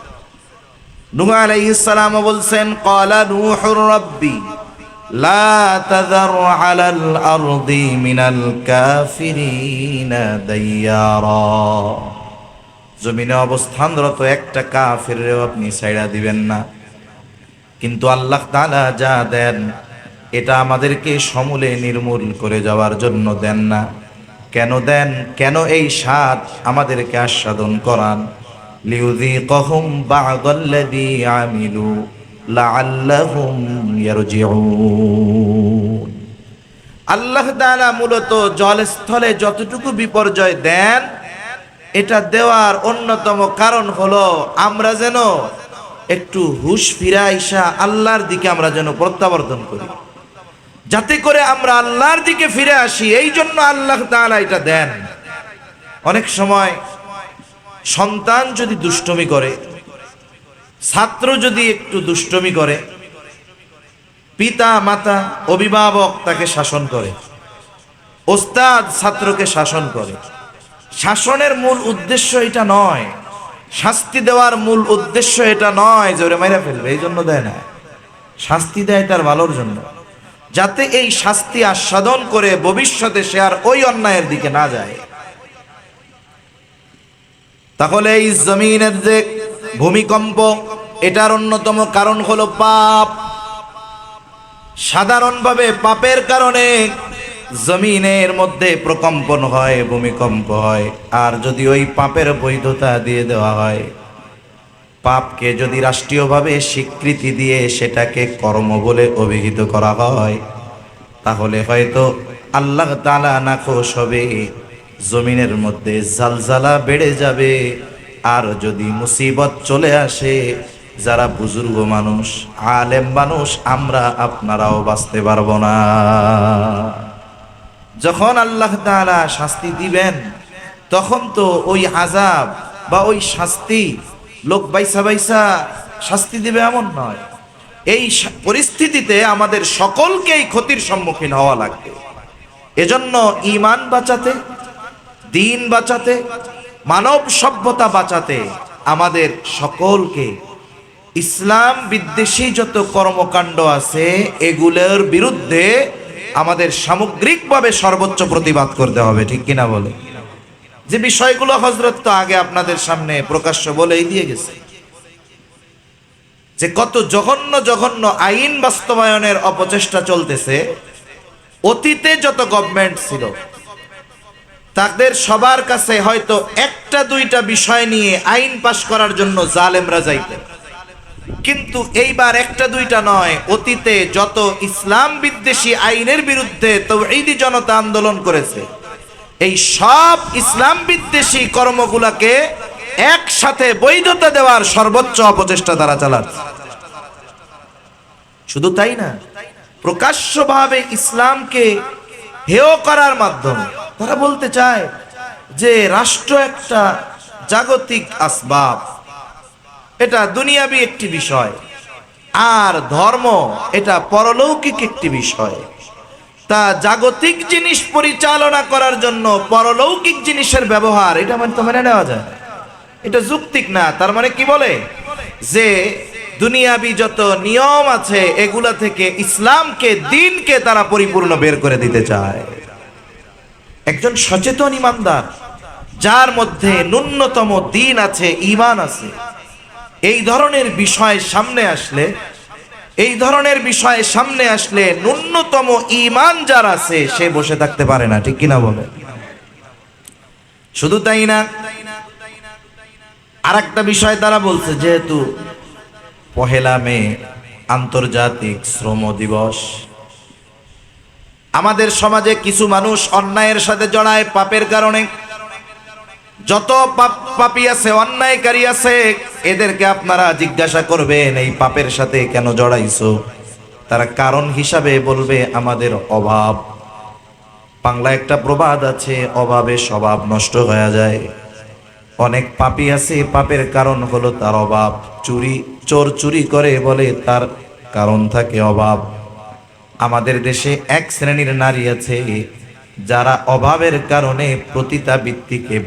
নূহ আলাইহিস সালাম বলছেন, ক্বালা নূহুর রাব্বি লা তাযার আলাল আরদি মিনাল কাফিরিনা দাইয়ারা। জমিনে অবস্থানরত একটা কাফিরও আপনি ছাইড়া দিবেন না। কিন্তু আল্লাহ তাআলা যা দেন এটা আমাদেরকে সমূলে নির্মূল করে যাওয়ার জন্য দেন না। কেন দেন? কেন এই স্বাদ আমাদেরকে আস্বাদন করান? লিউযীকাহুম বা'দাল্লাযী আমিলু লাআল্লাহুম ইয়ারজিউন। আল্লাহ তাআলা মূলত জলস্থলে যতটুকু বিপর্যয় দেন, এটা দেওয়ার অন্যতম কারণ হলো আমরা যেন একটু হুঁশ ফিরা আইসা আল্লাহর দিকে আমরা যেন প্রত্যাবর্তন করি, যাতে করে আমরা আল্লাহর দিকে ফিরে আসি। এই জন্য আল্লাহ তাআলা এটা দেন। অনেক সময় সন্তান যদি দুষ্টমি করে, ছাত্র যদি একটু দুষ্টমি করে, পিতা মাতা অভিভাবক তাকে শাসন করে, ওস্তাদ ছাত্রকে শাসন করে। শাসনের মূল উদ্দেশ্য এটা নয়, শাস্তি দেওয়ার মূল উদ্দেশ্য এটা নয় যে ওরে মাইরা ফেলবে, এই জন্য দেয় না। শাস্তি দেয় তার ভালোর জন্য, যাতে এই শাস্তি আস্বাদন করে ভবিষ্যতে সে আর ওই অন্যায়ের দিকে না যায়। তাহলে এই জমিনের যে ভূমিকম্প, এটার অন্যতম কারণ হলো পাপ। সাধারণভাবে পাপের কারণে জমিনের মধ্যে প্রকম্পন হয়, ভূমিকম্প হয়। আর যদি ওই পাপের বৈধতা দিয়ে দেওয়া হয়, পাপকে যদি রাষ্ট্রীয়ভাবে স্বীকৃতি দিয়ে সেটাকে কর্ম বলে অভিহিত করা হয়, তাহলে হয়তো আল্লাহ তাআলা নাখোশ হবে, জমিনের মধ্যে জালজালা বেড়ে যাবে। আর যদি মুসিবত চলে আসে, যারা বুজুর্গ মানুষ, আলেম মানুষ, আমরা আপনারাও বাঁচতে পারবো না। যখন আল্লাহ তাআলা শাস্তি দিবেন, তখন তো ওই আযাব বা ওই শাস্তি লোক বাইসা বাইসা শাস্তি দিবে এমন নয়। এই পরিস্থিতিতে আমাদের সকলকেই ক্ষতির সম্মুখীন হওয়া লাগবে। এজন্য ঈমান বাঁচাতে, দিন বাঁচাতে, মানব সভ্যতা বাঁচাতে আমাদের সকলকে ইসলাম বিদ্বেষী যত কর্মকাণ্ড আছে এগুলোর বিরুদ্ধে আমাদের সামগ্রিকভাবে সর্বোচ্চ প্রতিবাদ করতে হবে। ঠিক কিনা বলে? যে বিষয়গুলো হযরত তো আগে আপনাদের সামনে প্রকাশ্য বলেই দিয়ে গেছে, যে কত জঘন্য জঘন্য আইন বাস্তবায়নের অপচেষ্টা চলতেছে। অতীতে যত গভর্নমেন্ট ছিল তাদের সবার কাছে হয়তো একটা দুইটা বিষয় নিয়ে আইন পাশ করার জন্য জালেমরা যাইতেন, কিন্তু এইবার একটা দুইটা নয়, অতীতে যত ইসলাম বিদ্বেষী আইনের বিরুদ্ধে তাওহীদি জনতা আন্দোলন করেছে, এই সব ইসলাম বিদ্বেষী কর্মগুলোকে একসাথে বৈধতা দেওয়ার সর্বোচ্চ অপচেষ্টা তারা চালাচ্ছে। শুধু তাই না, প্রকাশ্যভাবে ইসলামকে হেয় করার মাধ্যমে তারা বলতে চায় যে রাষ্ট্র একটা জাগতিক আসবাব, এটা দুনিয়াবি একটি বিষয়, আর ধর্ম এটা পরলৌকিক একটি বিষয়। তা জাগতিক জিনিস পরিচালনা করার জন্য পরলৌকিক জিনিসের ব্যবহার, এটা তো মেনে নেওয়া যায়, এটা যৌক্তিক না। তার মানে কি বলে যে দুনিয়াবি যত নিয়ম আছে এগুলা থেকে ইসলামকে, দিনকে তারা পরিপূর্ণ বের করে দিতে চায়। একজন সচেতন ইমানদার যার মধ্যে ন্যূনতম দিন আছে, ঈমান আছে, এই ধরনের বিষয় সামনে আসলে, এই ধরনের বিষয় সামনে আসলে ন্যূনতম ঈমান যার আছে সে বসে থাকতে পারে না। ঠিক কিনা বলে? শুধু তাই না, আর একটা বিষয় তারা বলছে, যেহেতু 1 মে আন্তর্জাতিক শ্রম দিবস, আমাদের সমাজে কিছু মানুষ অন্যায়ের সাথে জড়ায় পাপের কারণে। যত পাপী আছে, অন্যায়কারী আছে, এদেরকে আপনারা জিজ্ঞাসা করবেন এই পাপের সাথে কেন জড়াইছো, তারা কারণ হিসাবে বলবে আমাদের অভাব। বাংলা একটা প্রবাদ আছে, অভাবে স্বভাব নষ্ট হয়ে যায়। অনেক পাপী আছে, পাপের কারণ হলো তার অভাব। চোর চুরি করে বলে তার কারণ থাকে অভাব। আমাদের দেশে এক শ্রেণীর নারী আছে যারা অভাবের কারণে পতিতাবৃত্তিকে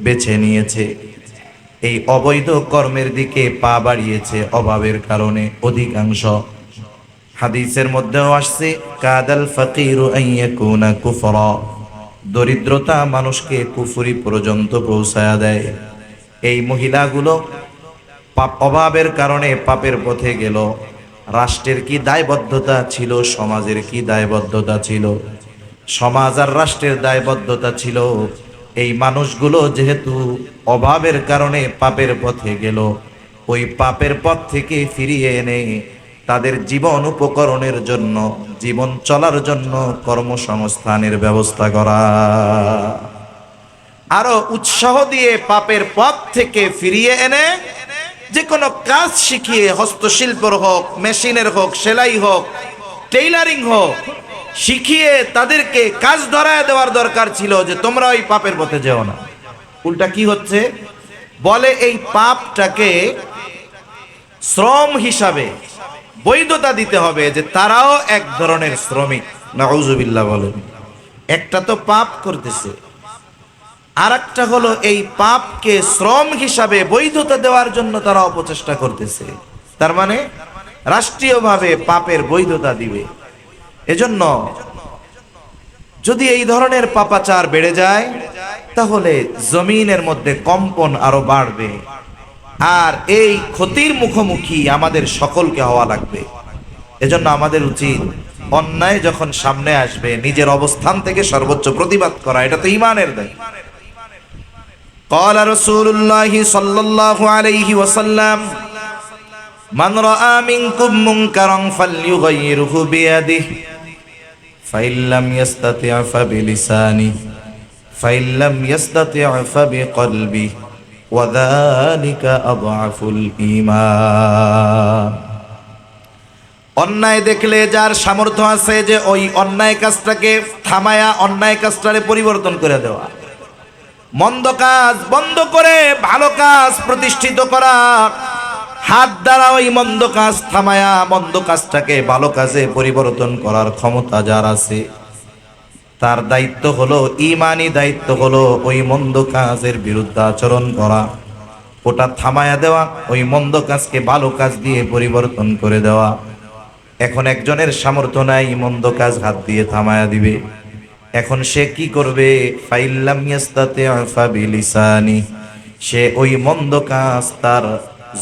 বেছে নিয়েছে, এই অবৈধ কর্মের দিকে পা বাড়িয়েছে অভাবের কারণে অধিকাংশ। হাদিসের মধ্যেও আসছে, কাদাল ফাকিরু আন ইয়াকুনা কুফরা, দরিদ্রতা মানুষকে কুফরি পর্যন্ত পৌঁছায়া দেয়। এই মহিলাগুলো অভাবের কারণে পাপের পথে গেল। রাষ্ট্রের কি দায়বদ্ধতা ছিল, সমাজের কি দায়বদ্ধতা ছিল? সমাজ আর রাষ্ট্রের দায়বদ্ধতা ছিল এই মানুষগুলো যেহেতু অভাবের কারণে পাপের পথে গেল, ওই পাপের পথ থেকে ফিরিয়ে এনে তাদের জীবন উপকরণের জন্য, জীবন চলার জন্য কর্মসংস্থানের ব্যবস্থা করা, আরো উৎসাহ দিয়ে পাপের পথ থেকে ফিরিয়ে এনে যে কোনো কাজ শিখিয়ে, হস্তশিল্পের হোক, মেশিনের হোক, সেলাই হোক, টেইলারিং হোক, শিখিয়ে তাদেরকে কাজ ধরায় দেওয়ার দরকার ছিল যে তোমরা ওই পাপের পথে যেও না। উল্টা কি হচ্ছে, বলে এই পাপটাকে শ্রম হিসাবে বৈধতা দিতে হবে, যে তারাও এক ধরনের শ্রমিক। নাউজুবিল্লাহ বলেন। একটা তো পাপ করতেছে, আর একটা হলো এই পাপকে শ্রম হিসাবে বৈধতা দেওয়ার জন্য তারা অপচেষ্টা করতেছে। তার মানে রাষ্ট্রীয়ভাবে পাপের বৈধতা দিবে। এজন্য যদি এই ধরনের পাপাচার বেড়ে যায়, তাহলে জমিনের মধ্যে কম্পন আরো বাড়বে, আর এই ক্ষতির মুখোমুখি আমাদের সকলকে হওয়া লাগবে। এজন্য আমাদের উচিত অন্যায় যখন সামনে আসবে নিজের অবস্থান থেকে সর্বোচ্চ প্রতিবাদ করা। এটা তো ঈমানের দায়। قال رسول الله صلى الله عليه وسلم من رأى منكم منكرا فليغيره بيده فإن لم يستطع فبلسانه فإن لم يستطع فبقلبه وذلك أضعف الإيمان। অন্যায় দেখলে যার সামর্থ্য আছে যে ওই অন্যায় কাজটাকে থামায়া অন্যায় কাজটারে পরিবর্তন করে দেওয়া, মন্দ কাজ বন্ধ করে ভালো কাজ প্রতিষ্ঠিত করা, হাত দ্বারা ওই মন্দ কাজ থামায়া মন্দ কাজটাকে ভালো কাজে পরিবর্তন করার ক্ষমতা যার আছে, তার দায়িত্ব হলো, ঈমানি দায়িত্ব হলো ওই মন্দ কাজের বিরুদ্ধে আচরণ করা, ওটা থামায়া দেওয়া, ওই মন্দ কাজকে ভালো কাজ দিয়ে পরিবর্তন করে দেওয়া। এখন একজনের সামর্থ্য নাই মন্দ কাজ হাত দিয়ে থামায়া দিবে, এখন সে কি করবে? ফাইল্লাম ইয়াস্তাতি ফাবিলিসানি, সে ওই মন্দ কাজ তার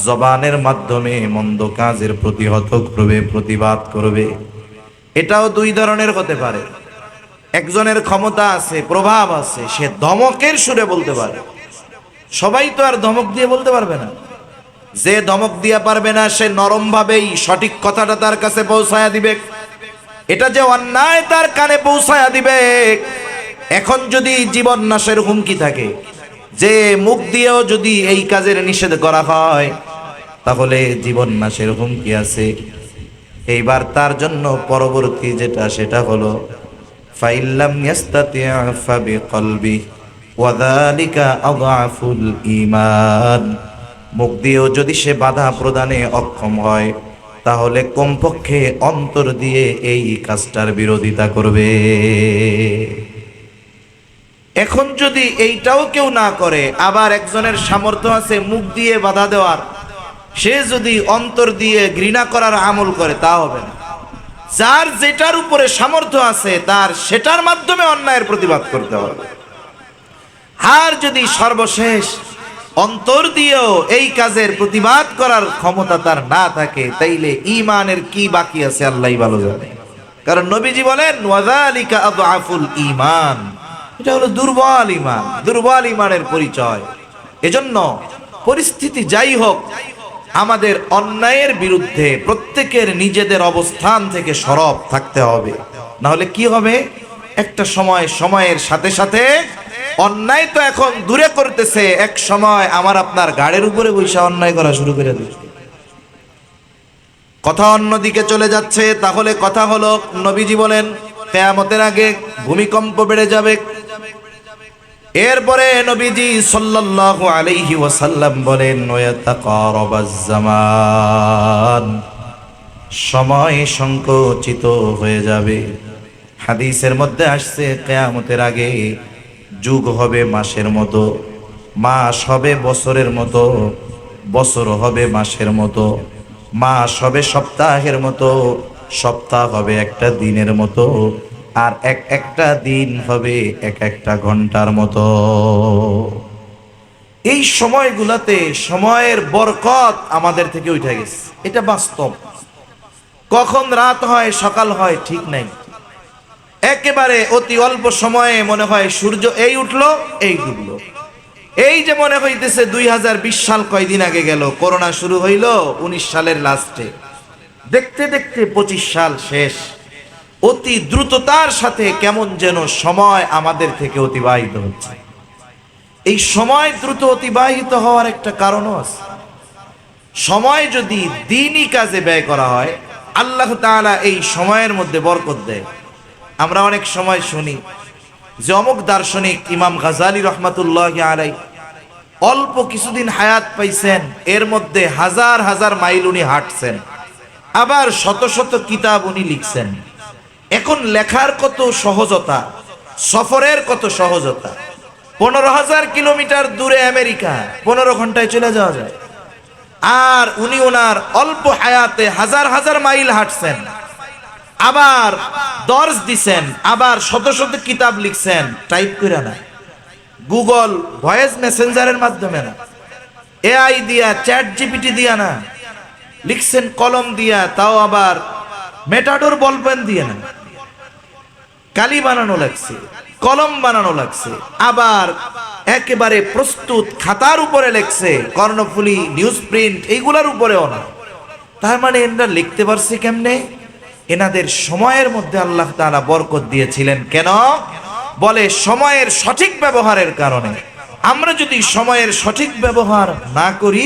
জবানের মাধ্যমে মন্দ কাজের প্রতিহত করবে, প্রতিবাদ করবে। এটাও দুই ধরনের হতে পারে। একজনের ক্ষমতা আছে, প্রভাব আছে, সে ধমকের সুরে বলতে পারে। সবাই তো আর ধমক দিয়ে বলতে পারবে না। যে ধমক দিয়া পারবে না সে নরম ভাবেই সঠিক কথাটা তার কাছে পৌঁছায়া দিবে। এটা যে অন্যায় তার কানে পৌঁছায়া দিবে। এখন যদি জীবন নাশের হুমকি থাকে, যে মুখ দিয়েও যদি এই কাজের নিষেধ করা হয়, তাহলে জীবন নাশের হুমকি আছে। এইবার তার জন্য পরবর্তী যেটা, সেটা হলো ফাইল্লাম ইয়াস্তাতি ফাবিকলবি ওয়াযালিকা আযআফুল ঈমান। মুখ দিয়েও যদি সে বাধা প্রদানে অক্ষম হয়, তাহলে কমপক্ষে অন্তর দিয়ে এই কাজটার বিরোধিতা করবে। এখন যদি এইটাও কেউ না করে, আবার একজনের সামর্থ্য আছে মুখ দিয়ে বাধা দেওয়ার, সে যদি অন্তর দিয়ে ঘৃণা করার আমল করে, তা হবে না। যার যেটার উপরে সামর্থ্য আছে তার সেটার মাধ্যমে অন্যায়ের প্রতিবাদ করতে হবে। আর যদি সর্বশেষ অন্তর দিয়েও এই কাজের প্রতিবাদ করার ক্ষমতা তার না থাকে, তাইলে ঈমানের কি বাকি আছে আল্লাহই ভালো জানে। কারণ নবীজি বলেন ওয়াযালিকা আযআফুল ঈমান, এটা হলো দুর্বল ঈমান, দুর্বল ঈমানের পরিচয়। এজন্য পরিস্থিতি যাই হোক, আমাদের অন্যায়ের বিরুদ্ধে প্রত্যেকের নিজেদের অবস্থান থেকে সরব থাকতে হবে। না হলে কি হবে, একটা সময় সময়ের সাথে সাথে অন্যায় তো এখন দূরে করতেছে, এক সময় আমার আপনার গাড়ির উপরে বৈশা অন্যায় করা শুরু করে দিচ্ছে। কথা অন্যদিকে চলে যাচ্ছে। তাহলে কথা হলো, নবীজি বলেন কিয়ামতের আগে ভূমিকম্প বেড়ে যাবে। এরপরে নবীজি সাল্লাল্লাহু আলাইহি ওয়াসাল্লাম বলেন ওয়াতাকারাবাজ জামান, সময় সংকুচিত হয়ে যাবে। হাদিসের মধ্যে আসছে কিয়ামতের আগে যুগ হবে মাসের মতো, মাস হবে বছরের মতো, বছর হবে মাসের মতো, মাস হবে সপ্তাহের মতো, সপ্তাহ হবে একটা দিনের মতো, আর একটা দিন হবে একটা ঘন্টার মতো। এই সময়গুলাতে সময়ের বরকত আমাদের থেকে উঠে গেছে, এটা বাস্তব। কখন রাত হয় সকাল হয় ঠিক নাই, একেবারে অতি অল্প সময়ে মনে হয় সূর্য এই উঠলো এই ডুবলো। এই যে মনে হইতেছে 2020 সাল কয়দিন আগে গেল, করোনা শুরু হইল 19 সালের লাস্টে, দেখতে দেখতে 25 সাল শেষ। অতি দ্রুততার সাথে কেমন যেন সময় আমাদের থেকে অতিবাহিত হচ্ছে। এই সময় দ্রুত অতিবাহিত হওয়ার একটা কারণও আছে। সময় যদি দ্বীনি কাজে ব্যয় করা হয়, আল্লাহ তাআলা এই সময়ের মধ্যে বরকত দেয়। আমরা অনেক সময় শুনি যে অমুক দার্শনিক ইমাম গাজালি রহমাতুল্লাহি আলাইহি অল্প কিছুদিন হায়াত পাইছেন, এর মধ্যে হাজার হাজার মাইল উনি হাঁটছেন, আবার শত শত কিতাব উনি লিখছেন। এখন লেখার কত সহজতা, সফরের কত সহজতা। 15,000 কিলোমিটার দূরে আমেরিকা 15 ঘন্টায় চলে যাওয়া যায়। আর উনি ওনার অল্প হায়াতে হাজার হাজার মাইল হাঁটছেন, আবার দর্স দিছেন, আবার শত শত কিতাব লিখছেন, টাইপ করে না, গুগল ভয়েস মেসেঞ্জারের মাধ্যমে না, এআই দিয়া, চ্যাট জিপিটি দিয়া না, লিখছেন কলম দিয়া, তাও আবার মেটাডোর বলপেন দিয়ে না, কালি বানানো লাগছে, কলম বানানো লাগছে, আবার একেবারে প্রস্তুত খাতার উপরে লেখছে, কর্ণফুলী নিউজ প্রিন্ট এইগুলার উপরেও না। তার মানে এনারা লিখতে পারছে কেমনে? এনাদের সময়ের মধ্যে আল্লাহ তাআলা বরকত দিয়েছিলেন। কেন? বলে সময়ের সঠিক ব্যবহারের কারণে। আমরা যদি সময়ের সঠিক ব্যবহার না করি,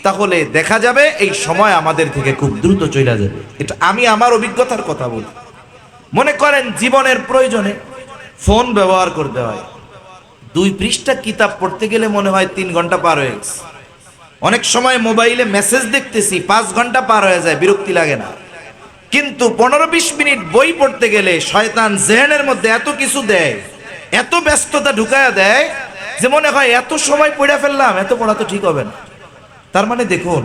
তাহলে দেখা যাবে এই সময় আমাদের থেকে খুব দ্রুত চলে যাবে। এটা আমি আমার অভিজ্ঞতার কথা বলি। মনে করেন জীবনের প্রয়োজনে ফোন ব্যবহার করতে হয়, 2 পৃষ্ঠা কিতাব পড়তে গেলে মনে হয় 3 ঘন্টা পার হয়ে গেছে। অনেক সময় মোবাইলে মেসেজ দেখতেছি 5 ঘন্টা পার হয়ে যায়, বিরক্তি লাগে না। কিন্তু 15-20 মিনিট বই পড়তে গেলে শয়তান জেহেনের মধ্যে এত কিছু দেয়, এত ব্যস্ততা ঢুকায়া দেয় যে মনে হয় এত সময় পড়ে ফেললাম, এত পড়া তো ঠিক হবে না। তার মানে দেখুন,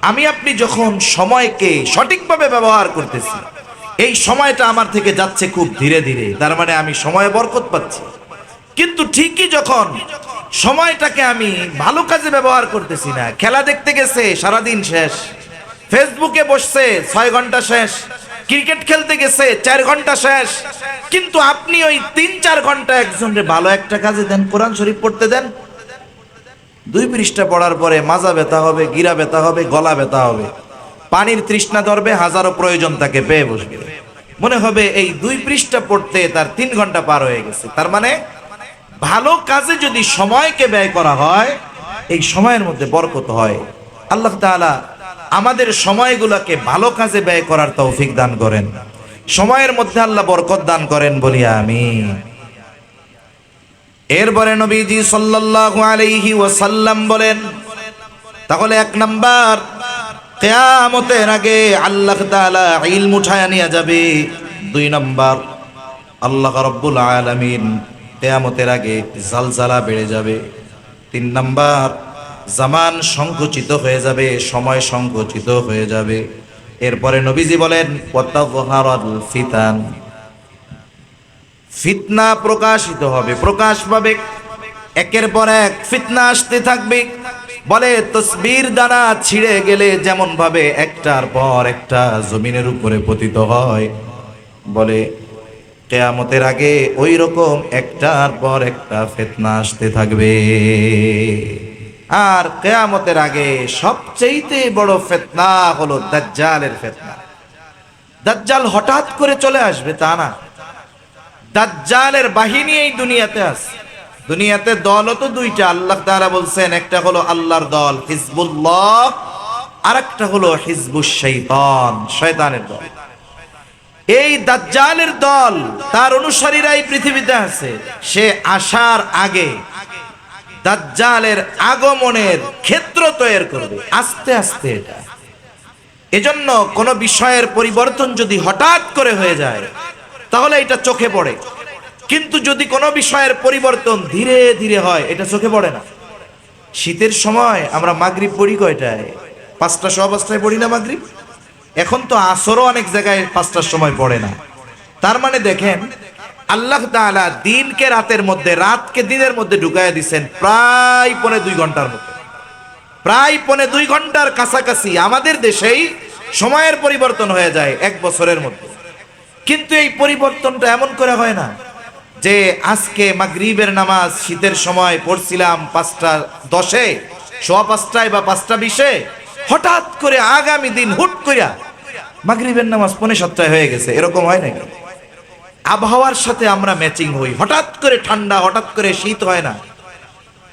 আমি আপনি যখন সময়কে সঠিকভাবে ব্যবহার করতেছি, এই সময়টা আমার থেকে যাচ্ছে খুব ধীরে ধীরে, তার মানে আমি সময়ে বরকত পাচ্ছি। কিন্তু ঠিকই যখন সময়টাকে আমি ভালো কাজে ব্যবহার করতেছি না, খেলা দেখতে গেছে সারাদিন শেষ, ফেসবুকে বসছে 6 ঘন্টা শেষ, ক্রিকেট খেলতে গেছে 4 ঘন্টা শেষ, কিন্তু আপনি ওই 3-4 ঘন্টা একজনের ভালো একটা কাজে দেন, কোরআন শরীফ পড়তে দেন। 2 পৃষ্ঠা পড়ার পরে মাজা ব্যথা হবে, গিরা ব্যথা হবে, গলা ব্যথা হবে, পানির তৃষ্ণা ধরবে, হাজারো প্রয়োজন তাকে পেয়ে বসবে, মনে হবে এই 2 পৃষ্ঠা পড়তে তার 3 ঘন্টা পার হয়ে গেছে। তার মানে ভালো কাজে যদি সময়কে ব্যয় করা হয়, এই সময়ের মধ্যে বরকত হয়। আল্লাহ তাআলা আমাদের সময়গুলোকে ভালো কাজে ব্যয় করার তৌফিক দান করেন, সময়ের মধ্যে আল্লাহ বরকত দান করেন, বলি আমিন। এরপরে নবীজি সাল্লাল্লাহু আলাইহি ওয়াসাল্লাম বলেন, তাহলে 1 নাম্বার, কিয়ামতের আগে আল্লাহ তাআলা ইলম উঠায়া নিয়ে যাবে। 2 নাম্বার, আল্লাহ রাব্বুল আলামিন কিয়ামতের আগে জালজালা বেড়ে যাবে। 3 নাম্বার, জামান সংকুচিত হয়ে যাবে, সময় সংকুচিত হয়ে যাবে। এরপরে নবীজি বলেন ওয়াতাযহারাল ফিতান, ফিতনা প্রকাশিত হবে, প্রকাশ পাবে, একের পর এক ফিতনা আসতে থাকবে। বলে তসবির দানা ছিঁড়ে গেলে যেমন ভাবে একটার পর একটা জমিনের উপরে পতিত হয়, বলে কিয়ামতের আগে ওই রকম একটার পর একটা ফিতনা আসতে থাকবে। আর কিয়ামতের আগে সবচেয়ে বড় ফিতনা হলো দাজ্জালের ফিতনা। দাজ্জাল হঠাৎ করে চলে আসবে তা না, দাজ্জালের বাহিনী এই দুনিয়াতে আছে। দুনিয়াতে দলও তো দুইটা, আল্লাহ তাআলা বলছেন একটা হলো আল্লাহর দল হিজবুল্লাহ, আর একটা হলো হিজবুশ শাইতান, শয়তানের দল। এই দাজ্জালের দল, তার অনুসারীরাই পৃথিবীতে আছে। সে আসার আগে দাজ্জালের আগমনের ক্ষেত্র তৈরি করবে আস্তে আস্তে। এটা এজন্য কোন বিষয়ের পরিবর্তন যদি হঠাৎ করে হয়ে যায় তাহলে এটা চোখে পড়ে, কিন্তু যদি কোনো বিষয়ের পরিবর্তন ধীরে ধীরে হয় এটা চোখে পড়ে না। শীতের সময় আমরা মাগরিব পড়ি কয়টায়? 5:15 পড়ি না মাগরিব? এখন তো আসরও অনেক জায়গায় 5টার সময় পড়ে না। তার মানে দেখেন আল্লাহ তাআলা দিনকে রাতের মধ্যে, রাতকে দিনের মধ্যে ঢুকাইয়া দিচ্ছেন প্রায় 2.25 ঘন্টার মতো, প্রায় 2.25 ঘন্টার কাছাকাছি আমাদের দেশেই সময়ের পরিবর্তন হয়ে যায় 1 বছরের মধ্যে। কিন্তু এই পরিবর্তনটা এমন করে হয় না যে আজকে মাগরিবের নামাজ শীতের সময় পড়ছিলাম 5:10, 5:15 বা 5:20, হঠাৎ করে আগামী দিন হুট কইরা মাগরিবের নামাজ 6:45 হয়ে গেছে, এরকম হয় নাকি? আবহাওয়ার সাথে আমরা ম্যাচিং হই, হঠাৎ করে ঠান্ডা, হঠাৎ করে শীত হয় না।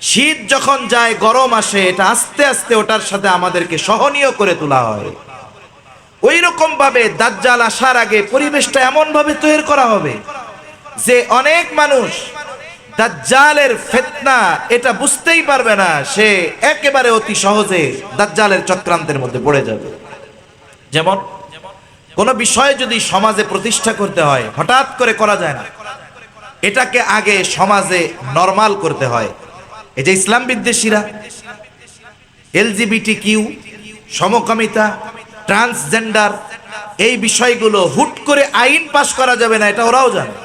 শীত যখন যায় গরম আসে, এটা আস্তে আস্তে ওটার সাথে আমাদেরকে সহনীয় করে তোলা হয়। ওই রকম ভাবে দাজ্জাল আসার আগে পরিবেশটা এমন ভাবে তৈরি করা হবে যে অনেক মানুষ দাজ্জালের ফিতনা এটা বুঝতেই পারবে না, সে একেবারে অতি সহজে দাজ্জালের চক্রান্তের মধ্যে পড়ে যাবে। যেমন কোন বিষয় যদি সমাজে প্রতিষ্ঠা করতে হয় হঠাৎ করে করা যায় না, এটাকে আগে সমাজে নরমাল করতে হয়। এই যে ইসলাম বিদ্বেষীরা LGBT, সমকামিতা, ট্রান্সজেন্ডার, এই বিষয়গুলো হুট করে আইন পাশ করা যাবে না, এটা ওরাও জানে।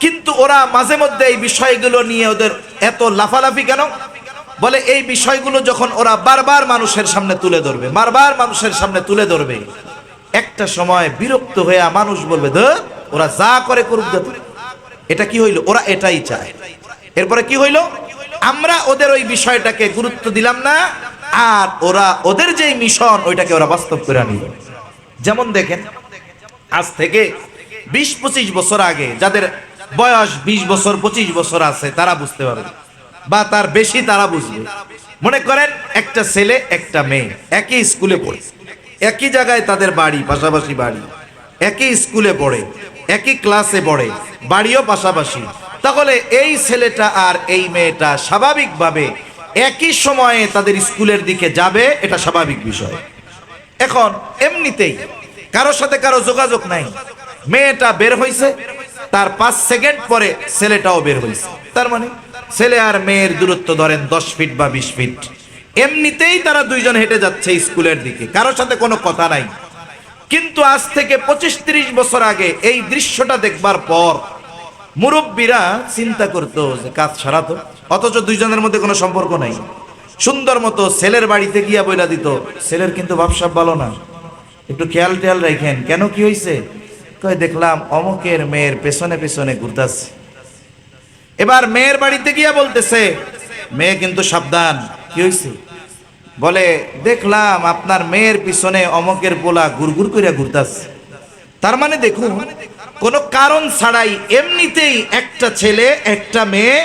কিন্তু ওরা মাঝে মধ্যে এই বিষয়গুলো নিয়ে ওদের এত লাফালাফি কেন? বলে এই বিষয়গুলো যখন ওরা বারবার মানুষের সামনে তুলে ধরবে, বারবার মানুষের সামনে তুলে ধরবে, একটা সময় বিরক্ত হয়ে মানুষ বলবে ধুর, ওরা যা করে করুক। এটা কি হইল? ওরা এটাই চায়। এরপরে কি হইল? আমরা ওদের ওই বিষয়টাকে গুরুত্ব দিলাম না, আর ওরা ওদের যে মিশন ওইটাকে ওরা বাস্তব করে নিল। যেমন দেখেন আজ থেকে 20-25 বছর আগে যাদের বয়স 20 বছর 25 বছর আছে তারা বুঝতে পারবে, বা তার বেশি তারা বুঝবে। মনে করেন একটা ছেলে একটা মেয়ে একই স্কুলে পড়ে, একই জায়গায় তাদের বাড়ি, পাশাপাশি বাড়ি, একই স্কুলে পড়ে, একই ক্লাসে পড়ে, বাড়িও পাশাপাশি। তাহলে এই ছেলেটা আর এই মেয়েটা স্বাভাবিকভাবে একই সময়ে তাদের স্কুলের দিকে যাবে, এটা স্বাভাবিক বিষয়। এখন এমনিতেই কারোর সাথে কারো যোগাযোগ নাই, মেয়েটা বের হইছে, তার 5 সেকেন্ড পরে ছেলেটাও বের হইছে। তার মানে ছেলে আর মেয়ের দূরত্ব ধরেন 10 ফিট বা 20 ফিট, এমনিতেই তারা দুইজন হেঁটে যাচ্ছে স্কুলের দিকে, কারোর সাথে কোনো কথা নাই। কিন্তু আজ থেকে 25-30 বছর আগে এই দৃশ্যটা দেখবার পর মুরব্বীরা চিন্তা করতো যে কাজ সারাতো, অথচ দুইজনের মধ্যে কোনো সম্পর্ক নাই। সুন্দর মতো ছেলের বাড়িতে গিয়া বইলা দিত, ছেলের কিন্তু ভাবসাব ভালো না, একটু খেয়াল টেয়াল রাখেন। কেন, কি হয়েছে? কই দেখলাম অমুকের মেয়ের পেছনে পেছনে ঘুরতাছে। এবার মেয়ের বাড়িতে গিয়া বলতেছে, মেয়ে কিন্তু সাবধান। কি হয়েছে? বলে দেখলাম আপনার মেয়ের পিছনে অমুকের পোলা গুড়গুড় করে ঘুরতাছে। তার মানে দেখুন কোনো কারণ ছাড়াই এমনিতেই একটা ছেলে একটা মেয়ে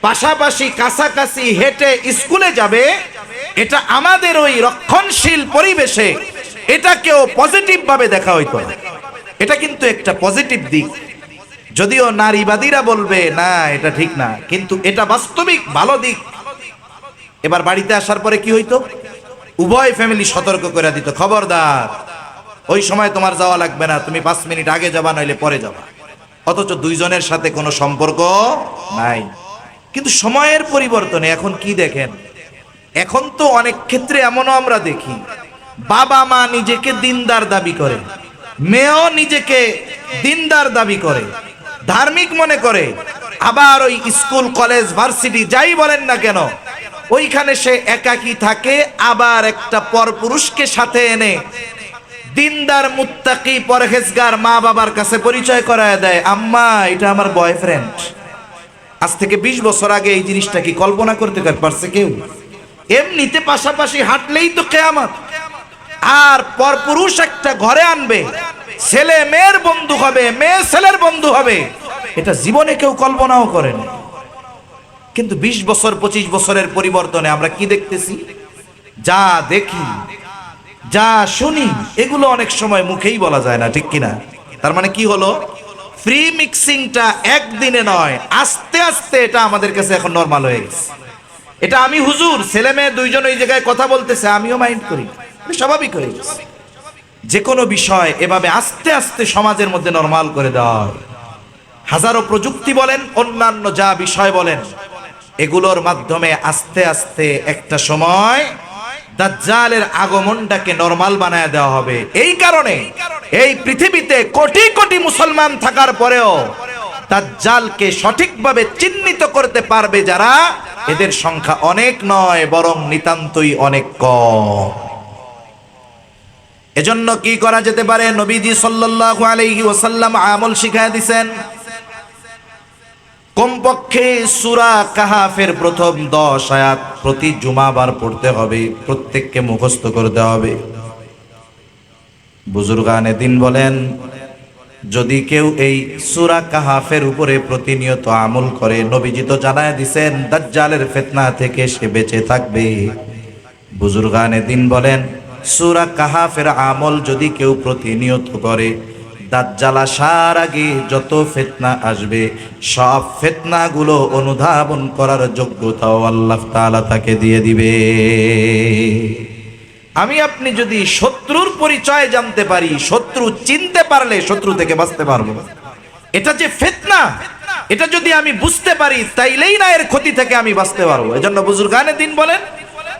পাশাপাশি কাছাকাছি হেঁটে স্কুলে যাবে, এটা আমাদের ওই রক্ষণশীল পরিবেশে এটাকেও পজিটিভ ভাবে দেখা হইতো। এটা কিন্তু একটা পজিটিভ দিক, যদিও নারীবাদীরা বলবে না এটা ঠিক না, কিন্তু এটা বাস্তবিক ভালো দিক। এবার বাড়িতে আসার পরে কি হইতো? উভয় ফ্যামিলি সতর্ক করে দিত, খবরদার ওই সময় তোমার যাওয়া লাগবে না, তুমি 5 মিনিট আগে যাবা নইলে পরে যাবা। অথচ দুইজনের সাথে কোনো সম্পর্ক নাই। কিন্তু সময়ের পরিবর্তনে এখন কি দেখেন, এখন তো অনেক ক্ষেত্রে এমনও আমরা দেখি বাবা মা নিজেকে দিনদার দাবি করে, মেয়েও নিজেকে দিনদার দাবি করে, ধার্মিক মনে করে, আবার ওই স্কুল কলেজ ভার্সিটি যাই বলেন না কেন ওইখানে সে একাকী থাকে, আবার একটা পরপুরুষকে সাথে এনে দিনদার মুত্তাকি পরহেজগার মা বাবার কাছে পরিচয় করায় দেয়, আম্মা এটা আমার বয়ফ্রেন্ড। আজ থেকে 20 বছর আগে এই জিনিসটা কি কল্পনা করতে পারছে কেউ? এমনিতে পাশাপাশি হাঁটলেই তো কিয়ামত। আর পরপুরুষ একটা ঘরে আনবে, ছেলে মেয়ের বন্ধু হবে, মেয়ে ছেলের বন্ধু হবে, এটা জীবনে কেউ কল্পনাও করেন। কিন্তু 20 বছর 25 বছরের পরিবর্তনে আমরা কি দেখতেছি? যা দেখি যা শুনি এগুলো অনেক সময় মুখেই বলা যায় না, ঠিক কিনা? তার মানে কি হলো, ফ্রি মিক্সিংটা একদিনে নয়, আস্তে আস্তে এটা আমাদের কাছে এখন নরমাল হয়ে গেছে। এটা আমি হুজুর, ছেলে মেয়ে দুইজন ওই জায়গায় কথা বলতেছে, আমিও মাইন্ড করি, স্বাভাবিক হয়ে গেছে। যে কোনো বিষয় এভাবে আস্তে আস্তে সমাজের মধ্যে নরমাল করে দেওয়া হয়। হাজারো প্রযুক্তি বলেন, অন্যান্য যা বিষয় বলেন, এগুলোর মাধ্যমে আস্তে আস্তে একটা সময় দাজ্জালের আগমনটাকে নরমাল বানায় দেওয়া হবে। এই কারণে এই পৃথিবীতে কোটি কোটি মুসলমান থাকার পরেও দাজ্জালকে সঠিকভাবে চিহ্নিত করতে পারবে যারা, এদের সংখ্যা অনেক নয়, বরং নিতান্তই অনেক কম। এজন্য কি করা যেতে পারে? নবীজি সাল্লাল্লাহু আলাইহি ওয়াসাল্লাম আমল শিখায় দিয়েছেন। কমপক্ষে সূরা কাহাফের প্রথম 10 আয়াত প্রতি জুমাবার পড়তে হবে, প্রত্যেককে মুখস্থ করতে হবে। বুজুর্গানে দিন বলেন, যদি কেউ এই সূরা কাহাফের উপরে প্রতিনিয়ত আমল করে, নবীজি তো জানায় দিয়েছেন দাজ্জালের ফিতনা থেকে সে বেঁচে থাকবে। বুজুর্গানে দিন বলেন, সূরা কাহাফের আমল যদি কেউ প্রতিনিয়ত করে, দাজ্জাল আসার আগে যত ফিতনা আসবে সব ফিতনাগুলো অনুধাবন করার যোগ্যতাও আল্লাহ তাআলা তাকে দিয়ে দিবে। আমি আপনি যদি শত্রুর পরিচয় জানতে পারি, শত্রু চিনতে পারলে শত্রু থেকে বাঁচতে পারবো। এটা যে ফিতনা, এটা যদি আমি বুঝতে পারি, তাইলেই না এর ক্ষতি থেকে আমি বাঁচতে পারবো। এজন্য বুজুর্গানে দিন বলেন,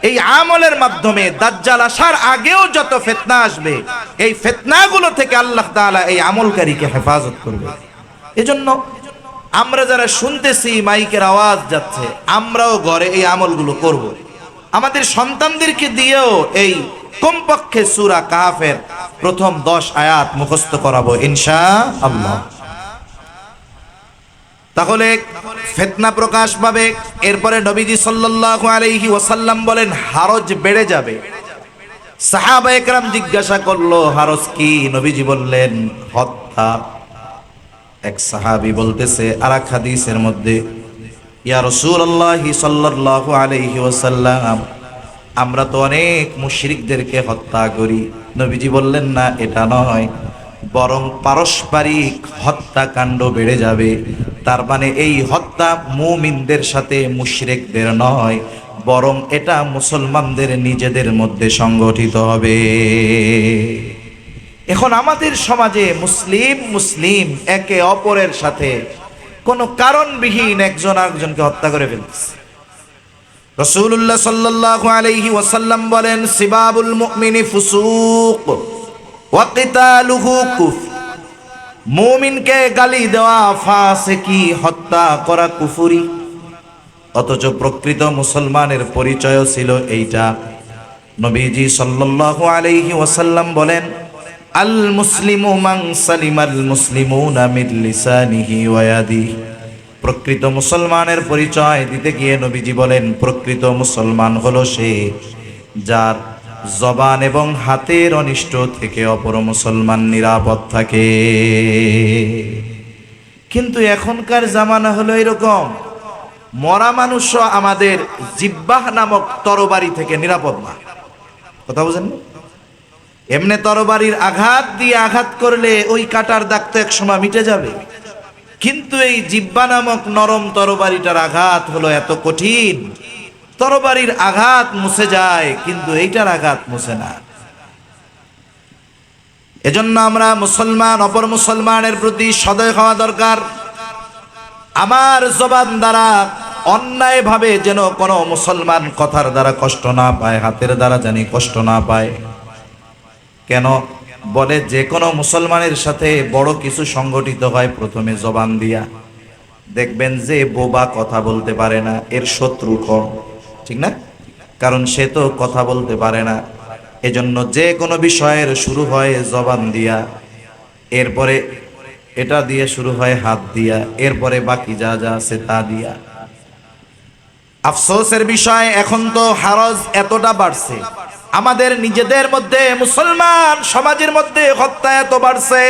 এই আমলের মাধ্যমে দাজ্জাল আসার আগেও যত ফিতনা আসবে, এই ফিতনাগুলো থেকে আল্লাহ তাআলা এই আমলকারীকে হেফাজত করবে। এজন্য আমরা যারা শুনতেছি মাইকের আওয়াজ যাচ্ছে, আমরাও ঘরে এই আমলগুলো করব। আমাদের সন্তানদেরকে দিয়েও এই কমপক্ষে সূরা কাহাফের প্রথম 10 আয়াত মুখস্থ করাবো ইনশাআল্লাহ। তাহলে ফিতনা প্রকাশ পাবে। এরপরে নবীজি সাল্লাল্লাহু আলাইহি ওয়াসাল্লাম বলেন, হারজ বেড়ে যাবে। সাহাবায়ে কেরাম জিজ্ঞাসা করলো, হারজ কি? নবীজি বললেন, হত্যা। এক সাহাবী বলতেছে আরেক হাদিসের মধ্যে, ইয়া রাসূলুল্লাহ সাল্লাল্লাহু আলাইহি ওয়াসাল্লাম, আমরা তো অনেক মুশরিকদেরকে হত্যা করি। নবীজি বললেন, না, এটা নয়, বরং পারস্পরিক হত্যাকাণ্ড বেড়ে যাবে। তার মানে এই হত্যা মুমিনদের সাথে মুশরিকদের নয়, বরং এটা মুসলমানদের নিজেদের মধ্যে সংগঠিত হবে। এখন আমাদের সমাজে মুসলিম একে অপরের সাথে কোনো কারণবিহীন একজন আরেকজনকে হত্যা করে ফেলতেছে। রাসূলুল্লাহ সাল্লাল্লাহু আলাইহি ওয়াসাল্লাম বলেন, সিবাবুল মুমিনি ফুসুক ওয়া কিতালুহু কুফর। মুমিনকে গালি দেওয়া ফাসিকি, হত্যা করা কুফরি। অথচ প্রকৃত মুসলমানের পরিচয় ছিল এইটা। নবীজি সাল্লাল্লাহু আলাইহি ওয়াসাল্লাম বলেন, আল মুসলিমু মান সালিমাল মুসলিমুনা মিন লিসানিহি ওয়া ইয়াদিহি। প্রকৃত মুসলমানের পরিচয় দিতে গিয়ে নবীজি বলেন, প্রকৃত মুসলমান হলো সে যার জবান এবং হাতের অনিষ্ট থেকে অপর মুসলমান নিরাপদ থাকে। কিন্তু এখনকার জামানা হলো এরকম, মরা মানুষও আমাদের জিহ্বাহ নামক তরবারি থেকে নিরাপদ না। কথা বুঝেন না? এমনি তরবারির আঘাত দিয়ে আঘাত করলে ওই কাটার দাগ তো এক সময় মিটে যাবে, কিন্তু এই জিহ্বা নামক নরম তরবারিটার আঘাত হলো এত কঠিন, তরবারির আঘাত মুছে যায় কিন্তু এইটার আঘাত মুছে না। এজন্য আমরা মুসলমান অপর মুসলমানের প্রতি সদয় হওয়া দরকার। আমার জবান দ্বারা অন্যায় ভাবে যেন কোনো মুসলমান কথার দ্বারা কষ্ট না পায়, হাতের দ্বারা জানি কষ্ট না পায়। কেন বলে, যে কোনো মুসলমানের সাথে বড় কিছু সংগঠিত হয় প্রথমে জবান দিয়া। দেখবেন যে বোবা কথা বলতে পারে না, এর শত্রু কম, ঠিক না? কারণ সে তো কথা বলতে পারে না। এজন্য যে কোনো বিষয়ের শুরু হয় জবান দিয়া, এরপরে এটা দিয়ে শুরু হয় হাত দিয়া, এরপরে বাকি যা যা আছে তা দিয়া। আফসোসের বিষয়, এখন তো হারজ এতটা বাড়ছে, আমাদের নিজেদের মধ্যে মুসলমান সমাজের মধ্যে হত্যা এত বাড়ছে,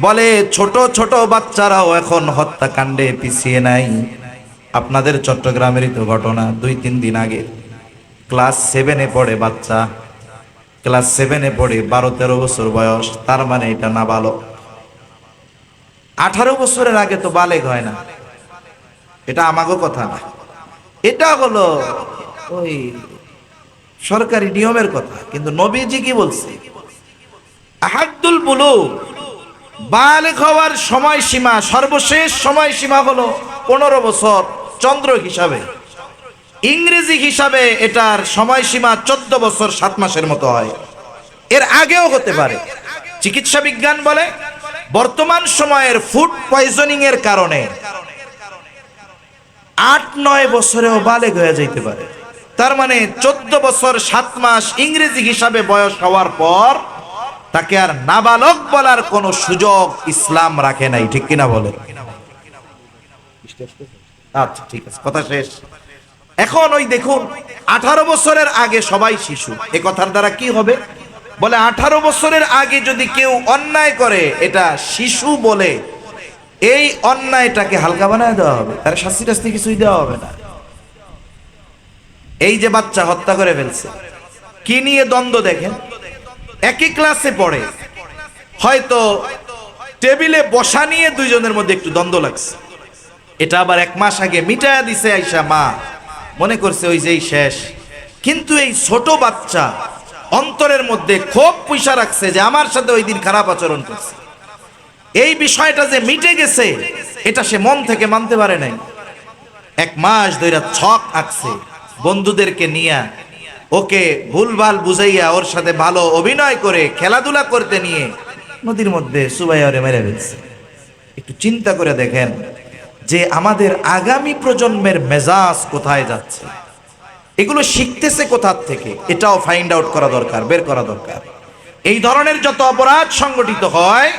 বলে ছোট ছোট বাচ্চারাও এখন হত্যাকাণ্ডে পিছিয়ে নাই। আপনাদের চট্টগ্রামেরই তো ঘটনা, 2-3 দিন আগে ক্লাস 7-এ পড়ে বাচ্চা, ক্লাস 7-এ পড়ে, 12-13 বছর বয়স, তার মানে এটা নাবালক। 18 বছরের আগে তো বালেগ হয় না, এটা আমাগো কথা না, এটা হলো ওই সরকারি নিয়মের কথা। কিন্তু নবীজি কি বলছে? আহাদুল বুলুগ, বালেগ হওয়ার সময়সীমা, সর্বশেষ সময়সীমা হলো 15 বছর চন্দ্র হিসাবে। ইংরেজি হিসাবে এটার সময়সীমা 14 বছর 7 মাসের মতো হয়, এর আগেও হতে পারে। চিকিৎসা বিজ্ঞান বলে বর্তমান সময়ের ফুড পয়জনিং এর কারণে 8-9 বছরেও বালেগ হয়ে যাইতে পারে। তার মানে 14 বছর 7 মাস ইংরেজি হিসাবে বয়স হওয়ার পর তাকে আর নাবালক বলার কোনো সুযোগ ইসলাম রাখে নাই, ঠিক কিনা বলে? আচ্ছা ঠিক আছে, কথা শেষ। এখন ওই দেখুন, 18 বছরের আগে সবাই শিশু, এ কথার দ্বারা কি হবে? বলে 18 বছরের আগে যদি কেউ অন্যায় করে, এটা শিশু বলে এই অন্যায়টাকে হালকা বানায় দেওয়া হবে, তার শাস্তি টাস্তি কিছুই দেওয়া হবে না। এই যে বাচ্চা হত্যা করে ফেলছে, কি নিয়ে দ্বন্দ্ব দেখেন। একই ক্লাসে পড়ে, হয়তো টেবিলে বসা নিয়ে দুইজনের মধ্যে একটু দ্বন্দ্ব লাগছে, এটা আবার 1 মাস আগে মিটায়া দিছে আইসা মা, মনে করছে ওই যেই শেষ। কিন্তু এই ছোট বাচ্চা অন্তরের মধ্যে খুব পয়সা রাখছে যে আমার সাথে ওই দিন খারাপ আচরণ করছে, এই বিষয়টা যে মিটে গেছে এটা সে মন থেকে মানতে পারে নাই। 1 মাস ধরে ছক আঁকছে বন্ধুদেরকে নিয়ে, ওকে ভুলভাল বুঝাইয়া ওর সাথে ভালো অভিনয় করে খেলাধুলা করতে নিয়ে নদীর মধ্যে সুবাইয়ারে মেরে ফেলছে। একটু চিন্তা করে দেখেন যে আমাদের আগামী প্রজন্মের মেজাজ কোথায় যাচ্ছে, এগুলো শিখতেছে কোথার থেকে, এটাও ফাইন্ড আউট করা দরকার, বের করা দরকার। এই ধরনের যত অপরাধ সংগঠিত হয়,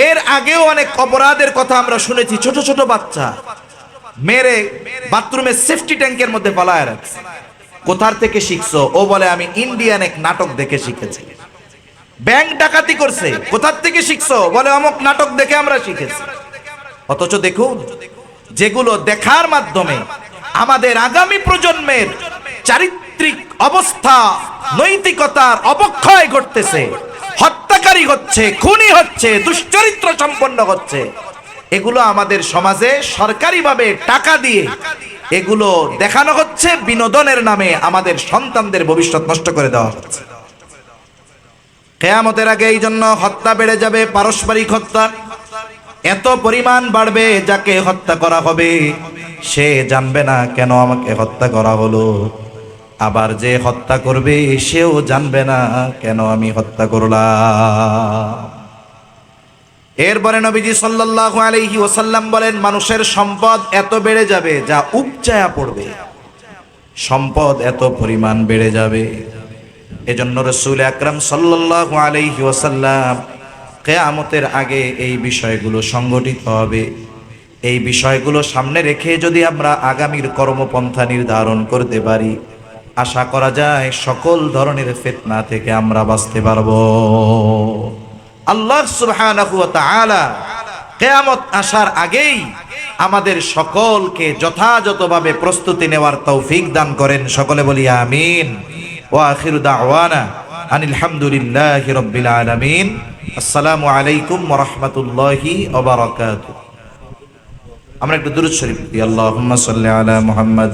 এর আগেও অনেক অপরাধের কথা আমরা শুনেছি। ছোট ছোট বাচ্চা মেরে বাথরুমের সেফটি ট্যাঙ্কের মধ্যে পালায় রাখছে। কোথার থেকে শিখছো? ও বলে আমি ইন্ডিয়ান এক নাটক দেখে শিখেছি। ব্যাংক ডাকাতি করছে, কোথার থেকে শিখছো? বলে অমুক নাটক দেখে আমরা শিখেছি। অথচ দেখুন, যেগুলো দেখার মাধ্যমে আমাদের আগামী প্রজন্মের চারিত্রিক অবস্থা, নৈতিকতার অবক্ষয় ঘটতেছে, হত্যাকারী হচ্ছে, খুনি হচ্ছে, দুশ্চরিত্র সম্পন্ন হচ্ছে, এগুলো আমাদের সমাজে সরকারিভাবে টাকা দিয়ে এগুলো দেখানো হচ্ছে, বিনোদনের নামে আমাদের সন্তানদের ভবিষ্যৎ নষ্ট করে দেওয়া হচ্ছে। কিয়ামতের আগে এই জন্য হত্যা বেড়ে যাবে, পারস্পরিক হত্যা এত পরিমাণ বাড়বে, যাকে হত্যা করা হবে সে জানবে না কেন আমাকে হত্যা করা হলো, আবার যে হত্যা করবে সেও জানবে না কেন আমি হত্যা করলাম। এরপরে নবীজি সাল্লাল্লাহু আলাইহি ওয়াসাল্লাম বলেন, মানুষের সম্পদ এত বেড়ে যাবে যা উপচায়া পড়বে, সম্পদ এত পরিমাণ বেড়ে যাবে। এজন্য রাসূল আকরাম সাল্লাল্লাহু আলাইহি ওয়াসাল্লাম কিয়ামতের আগে এই বিষয়গুলো সংগঠিত হবে, এই বিষয়গুলো সামনে রেখে যদি আমরা আগামীর কর্মপন্থা নির্ধারণ করতে পারি, আশা করা যায় সকল ধরনের ফিতনা থেকে আমরা বাঁচতে পারবো। আল্লাহ সুবহানাহু ওয়া তাআলা কিয়ামত আসার আগেই আমাদের সকলকে যথাযথভাবে প্রস্তুতি নেওয়ার তৌফিক দান করেন। সকলে বলি আমিন। ওয়া আখিরু দাওয়ানা আনিল হামদুলিল্লাহি রাব্বিল আলামিন। আসসালামু আলাইকুম ওয়া রাহমাতুল্লাহি ওয়া বারাকাতুহু। আমরা একটু দুরূদ শরীফ পড়ি। আল্লাহুম্মা সাল্লি আলা মুহাম্মদ